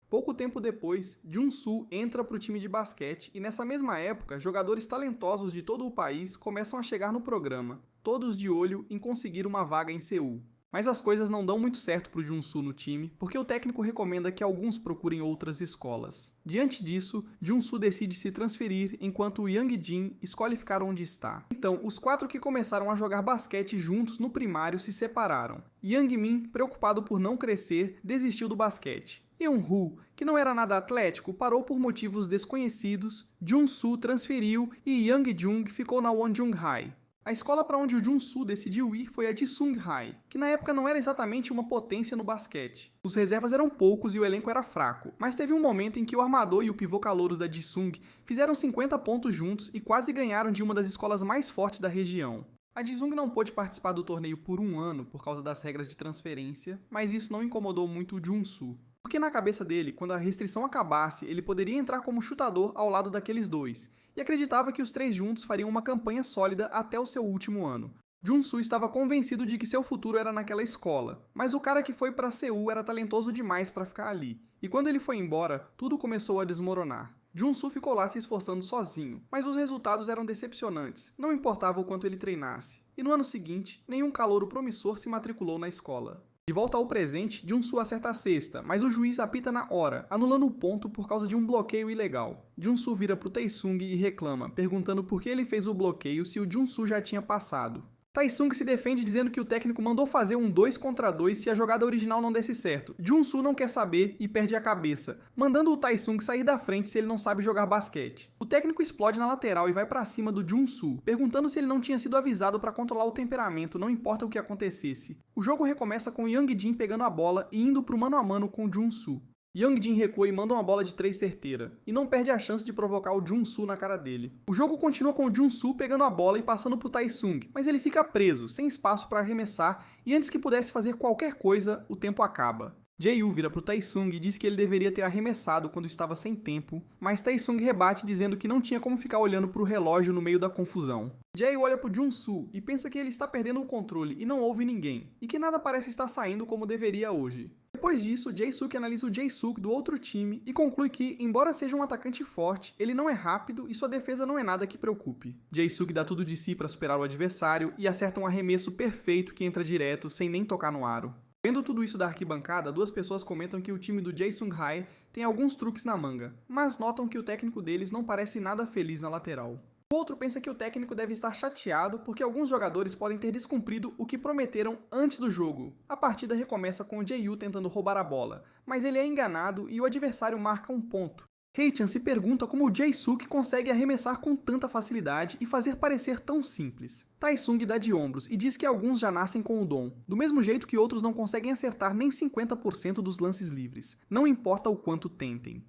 Speaker 1: Pouco tempo depois, Jun-Soo entra para o time de basquete e nessa mesma época, jogadores talentosos de todo o país começam a chegar no programa, todos de olho em conseguir uma vaga em Seul. Mas as coisas não dão muito certo para o Jun-Soo no time, porque o técnico recomenda que alguns procurem outras escolas. Diante disso, Jun-Soo decide se transferir, enquanto o Yang Jin escolhe ficar onde está. Então, os 4 que começaram a jogar basquete juntos no primário se separaram. Yang Min, preocupado por não crescer, desistiu do basquete. Yeon-Hoo, que não era nada atlético, parou por motivos desconhecidos, Jun-Soo transferiu e Yang Jung ficou na Wonjung High. A escola para onde o Jun-Soo decidiu ir foi a Jisung High, que na época não era exatamente uma potência no basquete. Os reservas eram poucos e o elenco era fraco, mas teve um momento em que o armador e o pivô calouros da Jisung fizeram 50 pontos juntos e quase ganharam de uma das escolas mais fortes da região. A Jisung não pôde participar do torneio por um ano por causa das regras de transferência, mas isso não incomodou muito o Jun-Soo. Porque na cabeça dele, quando a restrição acabasse, ele poderia entrar como chutador ao lado daqueles dois, e acreditava que os 3 juntos fariam uma campanha sólida até o seu último ano. Jun-Soo estava convencido de que seu futuro era naquela escola, mas o cara que foi para Seul era talentoso demais para ficar ali, e quando ele foi embora, tudo começou a desmoronar. Jun-Soo ficou lá se esforçando sozinho, mas os resultados eram decepcionantes, não importava o quanto ele treinasse, e no ano seguinte, nenhum calouro promissor se matriculou na escola. De volta ao presente, Jun-Soo acerta a cesta, mas o juiz apita na hora, anulando o ponto por causa de um bloqueio ilegal. Jun-Soo vira pro Tae-Sung e reclama, perguntando por que ele fez o bloqueio se o Jun-Soo já tinha passado. Tae-Sung se defende dizendo que o técnico mandou fazer um 2 contra 2 se a jogada original não desse certo. Jun-Soo não quer saber e perde a cabeça, mandando o Tae-Sung sair da frente se ele não sabe jogar basquete. O técnico explode na lateral e vai pra cima do Jun-Soo, perguntando se ele não tinha sido avisado para controlar o temperamento, não importa o que acontecesse. O jogo recomeça com Yang Jin pegando a bola e indo pro mano a mano com Jun-Soo. Yang Jin recua e manda uma bola de 3 certeira, e não perde a chance de provocar o Jun-Soo na cara dele. O jogo continua com o Jun-Soo pegando a bola e passando pro Tae-Sung, mas ele fica preso, sem espaço para arremessar, e antes que pudesse fazer qualquer coisa, o tempo acaba. Jae-Woo vira pro Taesung e diz que ele deveria ter arremessado quando estava sem tempo, mas Taesung rebate dizendo que não tinha como ficar olhando pro relógio no meio da confusão. Jae-Woo olha pro Jun-Soo e pensa que ele está perdendo o controle e não ouve ninguém, e que nada parece estar saindo como deveria hoje. Depois disso, Jae-Suk analisa o Jae-Suk do outro time e conclui que, embora seja um atacante forte, ele não é rápido e sua defesa não é nada que preocupe. Jae-Suk dá tudo de si para superar o adversário e acerta um arremesso perfeito que entra direto, sem nem tocar no aro. Vendo tudo isso da arquibancada, duas pessoas comentam que o time do Jae Sung-hae tem alguns truques na manga, mas notam que o técnico deles não parece nada feliz na lateral. O outro pensa que o técnico deve estar chateado porque alguns jogadores podem ter descumprido o que prometeram antes do jogo. A partida recomeça com o Jae-Woo tentando roubar a bola, mas ele é enganado e o adversário marca um ponto. Haechan se pergunta como o Jae-Suk consegue arremessar com tanta facilidade e fazer parecer tão simples. Taesung dá de ombros e diz que alguns já nascem com o dom, do mesmo jeito que outros não conseguem acertar nem 50% dos lances livres, não importa o quanto tentem.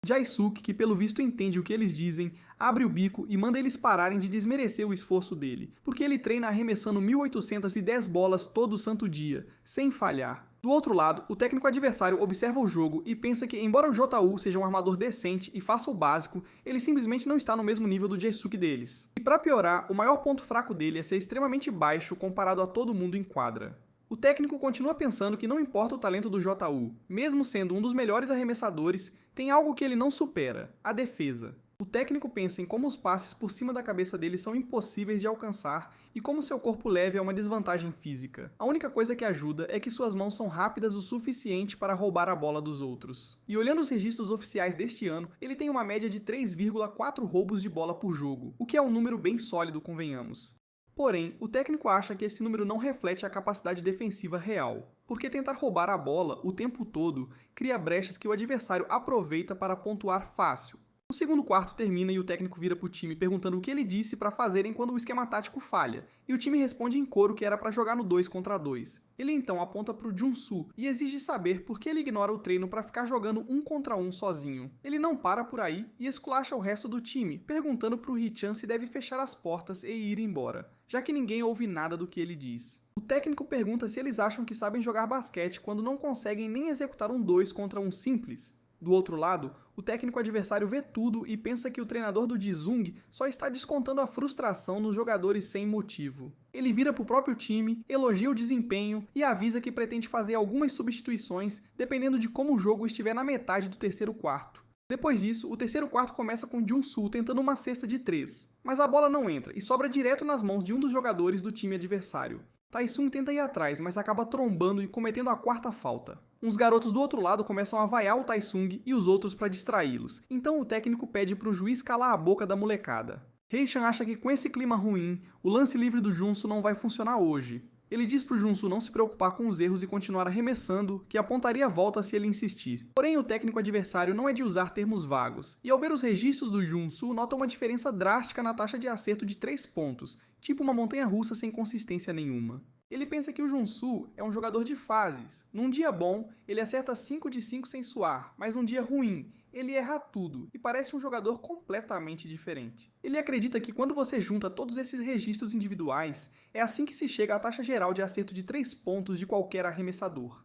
Speaker 1: Jae-Suk, que pelo visto entende o que eles dizem, abre o bico e manda eles pararem de desmerecer o esforço dele, porque ele treina arremessando 1810 bolas todo santo dia, sem falhar. Do outro lado, o técnico adversário observa o jogo e pensa que, embora o Jota-Woo seja um armador decente e faça o básico, ele simplesmente não está no mesmo nível do Jae-Suk deles. E para piorar, o maior ponto fraco dele é ser extremamente baixo comparado a todo mundo em quadra. O técnico continua pensando que não importa o talento do Jota-Woo, mesmo sendo um dos melhores arremessadores, tem algo que ele não supera, a defesa. O técnico pensa em como os passes por cima da cabeça dele são impossíveis de alcançar e como seu corpo leve é uma desvantagem física. A única coisa que ajuda é que suas mãos são rápidas o suficiente para roubar a bola dos outros. E olhando os registros oficiais deste ano, ele tem uma média de 3,4 roubos de bola por jogo, o que é um número bem sólido, convenhamos. Porém, o técnico acha que esse número não reflete a capacidade defensiva real, porque tentar roubar a bola o tempo todo cria brechas que o adversário aproveita para pontuar fácil. O segundo quarto termina e o técnico vira para o time perguntando o que ele disse para fazerem quando o esquema tático falha, e o time responde em coro que era para jogar no 2 contra 2. Ele então aponta para o Jun-Soo e exige saber por que ele ignora o treino para ficar jogando 1 contra 1 sozinho. Ele não para por aí e esculacha o resto do time, perguntando para o Haechan se deve fechar as portas e ir embora, já que ninguém ouve nada do que ele diz. O técnico pergunta se eles acham que sabem jogar basquete quando não conseguem nem executar um 2 contra 1 simples. Do outro lado, o técnico adversário vê tudo e pensa que o treinador do Jisung só está descontando a frustração nos jogadores sem motivo. Ele vira para o próprio time, elogia o desempenho e avisa que pretende fazer algumas substituições dependendo de como o jogo estiver na metade do terceiro quarto. Depois disso, o terceiro quarto começa com Jun-Soo tentando uma cesta de 3, mas a bola não entra e sobra direto nas mãos de um dos jogadores do time adversário. Taesung tenta ir atrás, mas acaba trombando e cometendo a quarta falta. Uns garotos do outro lado começam a vaiar o Taesung e os outros para distraí-los, então o técnico pede para o juiz calar a boca da molecada. Haechan acha que com esse clima ruim, o lance livre do Jun-Soo não vai funcionar hoje. Ele diz para o Jun-Soo não se preocupar com os erros e continuar arremessando, que apontaria a volta se ele insistir. Porém, o técnico adversário não é de usar termos vagos, e ao ver os registros do Jun-Soo, nota uma diferença drástica na taxa de acerto de 3 pontos, tipo uma montanha-russa sem consistência nenhuma. Ele pensa que o Jun-Soo é um jogador de fases. Num dia bom, ele acerta 5 de 5 sem suar, mas num dia ruim, ele erra tudo e parece um jogador completamente diferente. Ele acredita que quando você junta todos esses registros individuais, é assim que se chega à taxa geral de acerto de 3 pontos de qualquer arremessador.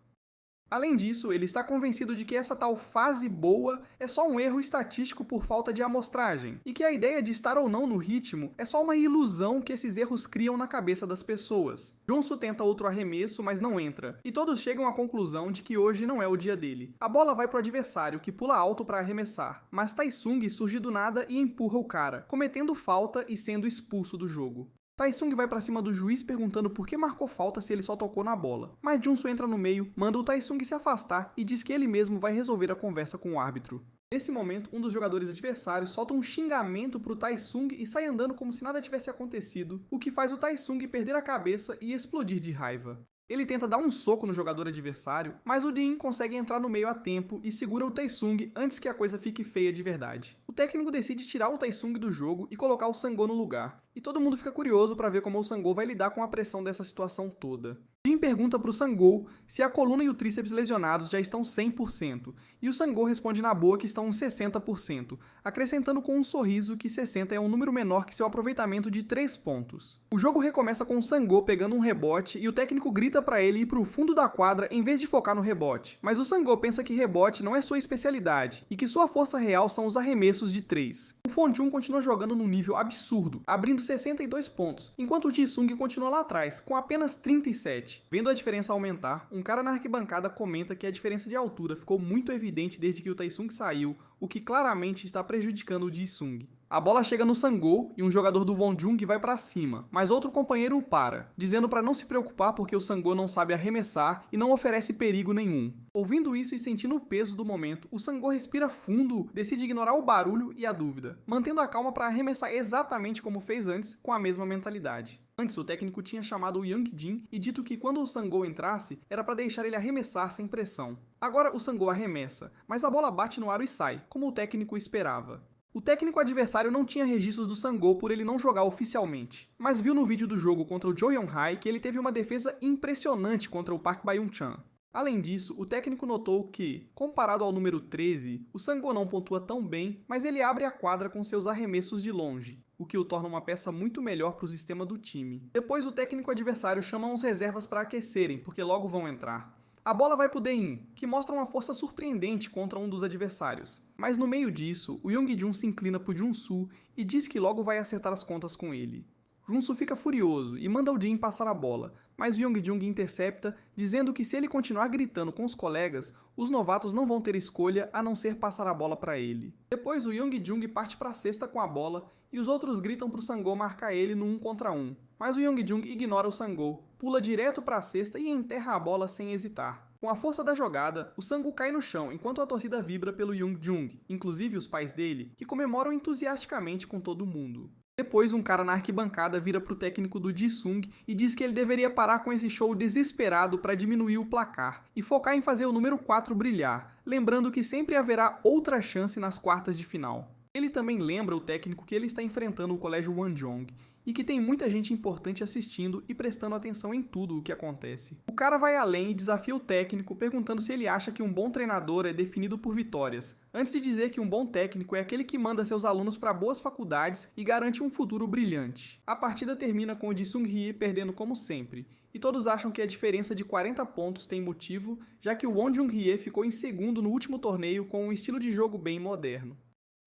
Speaker 1: Além disso, ele está convencido de que essa tal fase boa é só um erro estatístico por falta de amostragem, e que a ideia de estar ou não no ritmo é só uma ilusão que esses erros criam na cabeça das pessoas. Jun-Soo tenta outro arremesso, mas não entra, e todos chegam à conclusão de que hoje não é o dia dele. A bola vai pro adversário, que pula alto para arremessar, mas Taesung surge do nada e empurra o cara, cometendo falta e sendo expulso do jogo. Taesung vai pra cima do juiz perguntando por que marcou falta se ele só tocou na bola, mas Jun-Soo entra no meio, manda o Taesung se afastar e diz que ele mesmo vai resolver a conversa com o árbitro. Nesse momento, um dos jogadores adversários solta um xingamento pro Taesung e sai andando como se nada tivesse acontecido, o que faz o Taesung perder a cabeça e explodir de raiva. Ele tenta dar um soco no jogador adversário, mas o Rin consegue entrar no meio a tempo e segura o Taesung antes que a coisa fique feia de verdade. O técnico decide tirar o Taesung do jogo e colocar o Sang-Go no lugar, e todo mundo fica curioso para ver como o Sang-Go vai lidar com a pressão dessa situação toda. Jin pergunta pro Sang-Go se a coluna e o tríceps lesionados já estão 100%, e o Sang-Go responde na boa que estão uns 60%, acrescentando com um sorriso que 60 é um número menor que seu aproveitamento de 3 pontos. O jogo recomeça com o Sang-Go pegando um rebote e o técnico grita pra ele ir pro fundo da quadra em vez de focar no rebote, mas o Sang-Go pensa que rebote não é sua especialidade e que sua força real são os arremessos de 3. O Fon-Jun continua jogando num nível absurdo, abrindo 62 pontos, enquanto o Ji-Sung continua lá atrás, com apenas 37. Vendo a diferença aumentar, um cara na arquibancada comenta que a diferença de altura ficou muito evidente desde que o Taesung saiu, o que claramente está prejudicando o Ji-Sung. A bola chega no Sang-Go e um jogador do Wonjung vai pra cima, mas outro companheiro o para, dizendo para não se preocupar porque o Sang-Go não sabe arremessar e não oferece perigo nenhum. Ouvindo isso e sentindo o peso do momento, o Sang-Go respira fundo, decide ignorar o barulho e a dúvida, mantendo a calma para arremessar exatamente como fez antes, com a mesma mentalidade. Antes, o técnico tinha chamado o Yang Jin e dito que quando o Sang-Go entrasse, era para deixar ele arremessar sem pressão. Agora o Sang-Go arremessa, mas a bola bate no aro e sai, como o técnico esperava. O técnico adversário não tinha registros do Sang-Go por ele não jogar oficialmente, mas viu no vídeo do jogo contra o Jo Young-hae que ele teve uma defesa impressionante contra o Park Bayun-chan. Além disso, o técnico notou que, comparado ao número 13, o Sang-Go não pontua tão bem, mas ele abre a quadra com seus arremessos de longe, o que o torna uma peça muito melhor para o sistema do time. Depois, o técnico adversário chama uns reservas para aquecerem, porque logo vão entrar. A bola vai pro De-in, que mostra uma força surpreendente contra um dos adversários. Mas no meio disso, o Young-Jun se inclina pro Jun-Soo e diz que logo vai acertar as contas com ele. Jun-Soo fica furioso e manda o Jin passar a bola, mas o Young-Jung intercepta, dizendo que se ele continuar gritando com os colegas, os novatos não vão ter escolha a não ser passar a bola para ele. Depois o Young-Jung parte para a cesta com a bola e os outros gritam pro Sang-Go marcar ele no 1 contra 1. Mas o Young-Jung ignora o Sang-Go, pula direto para a cesta e enterra a bola sem hesitar. Com a força da jogada, o Sang-Go cai no chão enquanto a torcida vibra pelo Young-Jung, inclusive os pais dele, que comemoram entusiasticamente com todo mundo. Depois, um cara na arquibancada vira pro técnico do Ji-Sung e diz que ele deveria parar com esse show desesperado para diminuir o placar e focar em fazer o número 4 brilhar, lembrando que sempre haverá outra chance nas quartas de final. Ele também lembra o técnico que ele está enfrentando o colégio Wanjong e que tem muita gente importante assistindo e prestando atenção em tudo o que acontece. O cara vai além e desafia o técnico perguntando se ele acha que um bom treinador é definido por vitórias, antes de dizer que um bom técnico é aquele que manda seus alunos para boas faculdades e garante um futuro brilhante. A partida termina com o Ji-Sung-hye perdendo como sempre, e todos acham que a diferença de 40 pontos tem motivo, já que o Won Jung-hye ficou em segundo no último torneio com um estilo de jogo bem moderno.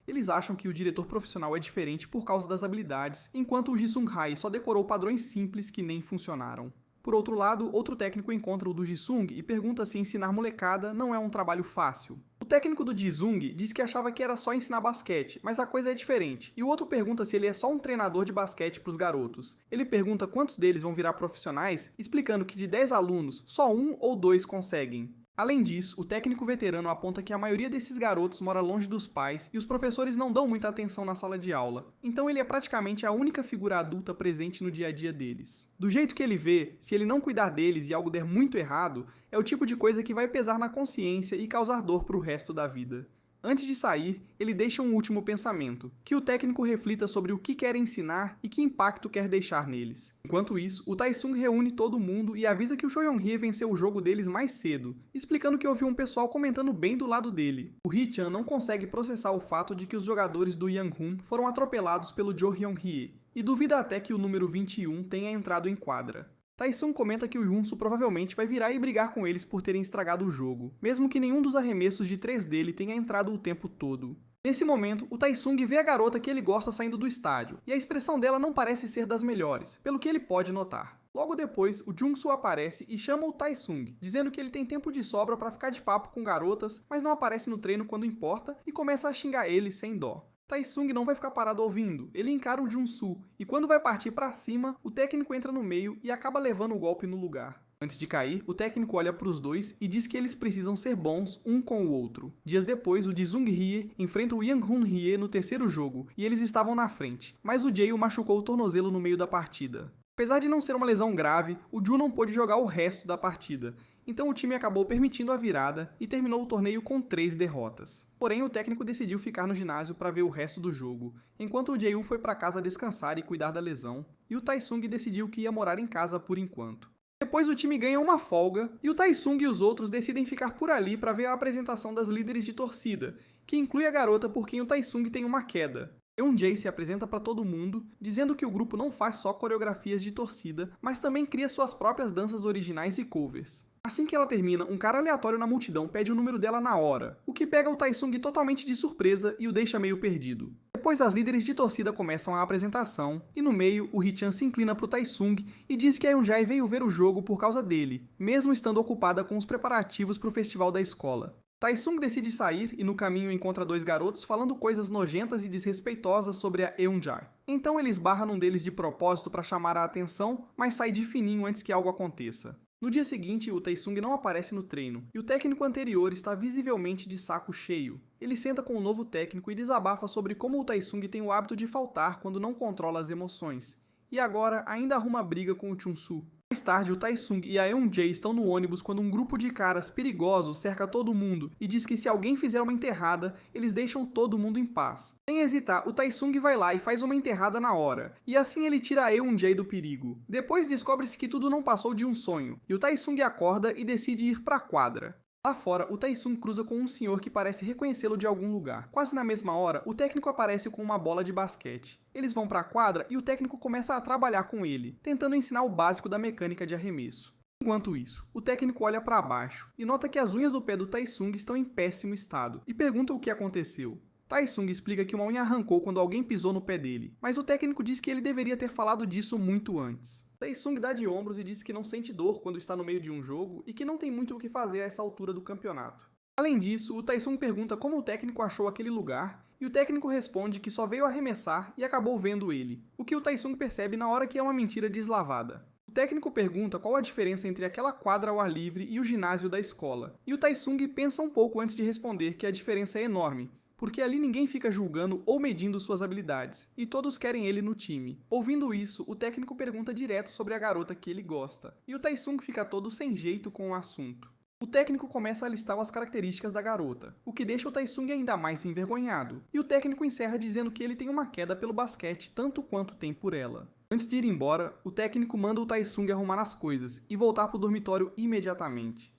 Speaker 1: Eles acham que o diretor profissional é diferente por causa das habilidades, enquanto o Ji-Sung-hae só decorou padrões simples que nem funcionaram. Por outro lado, outro técnico encontra o do Ji-Sung e pergunta se ensinar molecada não é um trabalho fácil. O técnico do Ji-Sung diz que achava que era só ensinar basquete, mas a coisa é diferente, e o outro pergunta se ele é só um treinador de basquete para os garotos. Ele pergunta quantos deles vão virar profissionais, explicando que de 10 alunos, só 1 ou 2 conseguem. Além disso, o técnico veterano aponta que a maioria desses garotos mora longe dos pais e os professores não dão muita atenção na sala de aula, então ele é praticamente a única figura adulta presente no dia a dia deles. Do jeito que ele vê, se ele não cuidar deles e algo der muito errado, é o tipo de coisa que vai pesar na consciência e causar dor pro resto da vida. Antes de sair, ele deixa um último pensamento, que o técnico reflita sobre o que quer ensinar e que impacto quer deixar neles. Enquanto isso, o Taesung reúne todo mundo e avisa que o Cho Young-hye venceu o jogo deles mais cedo, explicando que ouviu um pessoal comentando bem do lado dele. O Hee-chan não consegue processar o fato de que os jogadores do Yang-hun foram atropelados pelo Jo Hyung-hye, e duvida até que o número 21 tenha entrado em quadra. Taesung comenta que o Yunsu provavelmente vai virar e brigar com eles por terem estragado o jogo, mesmo que nenhum dos arremessos de 3 dele tenha entrado o tempo todo. Nesse momento, o Taesung vê a garota que ele gosta saindo do estádio, e a expressão dela não parece ser das melhores, pelo que ele pode notar. Logo depois, o Jung-Soo aparece e chama o Taesung, dizendo que ele tem tempo de sobra para ficar de papo com garotas, mas não aparece no treino quando importa e começa a xingar ele sem dó. Taesung não vai ficar parado ouvindo, ele encara o Jun-Soo, e quando vai partir para cima, o técnico entra no meio e acaba levando o golpe no lugar. Antes de cair, o técnico olha para os dois e diz que eles precisam ser bons um com o outro. Dias depois, o Ji-Sung-hye enfrenta o Yang-hun-hye no terceiro jogo, e eles estavam na frente, mas o Jae machucou o tornozelo no meio da partida. Apesar de não ser uma lesão grave, o Ju não pôde jogar o resto da partida, então o time acabou permitindo a virada e terminou o torneio com 3 derrotas. Porém, o técnico decidiu ficar no ginásio para ver o resto do jogo, enquanto o Jae foi para casa descansar e cuidar da lesão, e o Taesung decidiu que ia morar em casa por enquanto. Depois o time ganha uma folga e o Taesung e os outros decidem ficar por ali para ver a apresentação das líderes de torcida, que inclui a garota por quem o Taesung tem uma queda. Eun-jae se apresenta para todo mundo, dizendo que o grupo não faz só coreografias de torcida, mas também cria suas próprias danças originais e covers. Assim que ela termina, um cara aleatório na multidão pede o número dela na hora, o que pega o Taesung totalmente de surpresa e o deixa meio perdido. Depois as líderes de torcida começam a apresentação, e no meio, o Hee-chan se inclina pro Taesung e diz que a Eun-jae veio ver o jogo por causa dele, mesmo estando ocupada com os preparativos pro festival da escola. Taesung decide sair e no caminho encontra dois garotos falando coisas nojentas e desrespeitosas sobre a Eun-jae. Então ele esbarra num deles de propósito para chamar a atenção, mas sai de fininho antes que algo aconteça. No dia seguinte, o Taesung não aparece no treino, e o técnico anterior está visivelmente de saco cheio. Ele senta com o novo técnico e desabafa sobre como o Taesung tem o hábito de faltar quando não controla as emoções, e agora ainda arruma briga com o Chunsu. Mais tarde, o Taesung e a Eun-jae estão no ônibus quando um grupo de caras perigosos cerca todo mundo e diz que se alguém fizer uma enterrada, eles deixam todo mundo em paz. Sem hesitar, o Taesung vai lá e faz uma enterrada na hora, e assim ele tira a Eun-jae do perigo. Depois descobre-se que tudo não passou de um sonho, e o Taesung acorda e decide ir para a quadra. Lá fora, o Taesung cruza com um senhor que parece reconhecê-lo de algum lugar. Quase na mesma hora, o técnico aparece com uma bola de basquete. Eles vão para a quadra e o técnico começa a trabalhar com ele, tentando ensinar o básico da mecânica de arremesso. Enquanto isso, o técnico olha para baixo e nota que as unhas do pé do Taesung estão em péssimo estado e pergunta o que aconteceu. Taesung explica que uma unha arrancou quando alguém pisou no pé dele, mas o técnico diz que ele deveria ter falado disso muito antes. Taesung dá de ombros e diz que não sente dor quando está no meio de um jogo e que não tem muito o que fazer a essa altura do campeonato. Além disso, o Taesung pergunta como o técnico achou aquele lugar e o técnico responde que só veio arremessar e acabou vendo ele, o que o Taesung percebe na hora que é uma mentira deslavada. O técnico pergunta qual a diferença entre aquela quadra ao ar livre e o ginásio da escola, e o Taesung pensa um pouco antes de responder que a diferença é enorme, porque ali ninguém fica julgando ou medindo suas habilidades, e todos querem ele no time. Ouvindo isso, o técnico pergunta direto sobre a garota que ele gosta, e o Taesung fica todo sem jeito com o assunto. O técnico começa a listar as características da garota, o que deixa o Taesung ainda mais envergonhado, e o técnico encerra dizendo que ele tem uma queda pelo basquete tanto quanto tem por ela. Antes de ir embora, o técnico manda o Taesung arrumar as coisas e voltar para o dormitório imediatamente.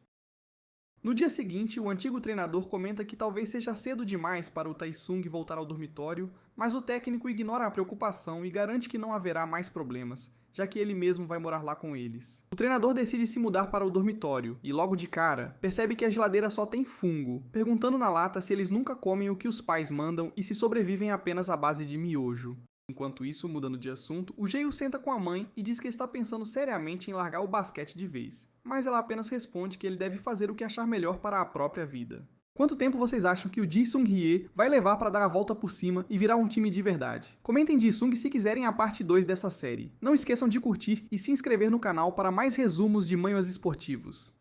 Speaker 1: No dia seguinte, o antigo treinador comenta que talvez seja cedo demais para o Taesung voltar ao dormitório, mas o técnico ignora a preocupação e garante que não haverá mais problemas, já que ele mesmo vai morar lá com eles. O treinador decide se mudar para o dormitório e, logo de cara, percebe que a geladeira só tem fungo, perguntando na lata se eles nunca comem o que os pais mandam e se sobrevivem apenas à base de miojo. Enquanto isso, mudando de assunto, o Jae senta com a mãe e diz que está pensando seriamente em largar o basquete de vez, mas ela apenas responde que ele deve fazer o que achar melhor para a própria vida. Quanto tempo vocês acham que o Jisung-hye vai levar para dar a volta por cima e virar um time de verdade? Comentem Jisung se quiserem a parte 2 dessa série. Não esqueçam de curtir e se inscrever no canal para mais resumos de manhwas esportivos.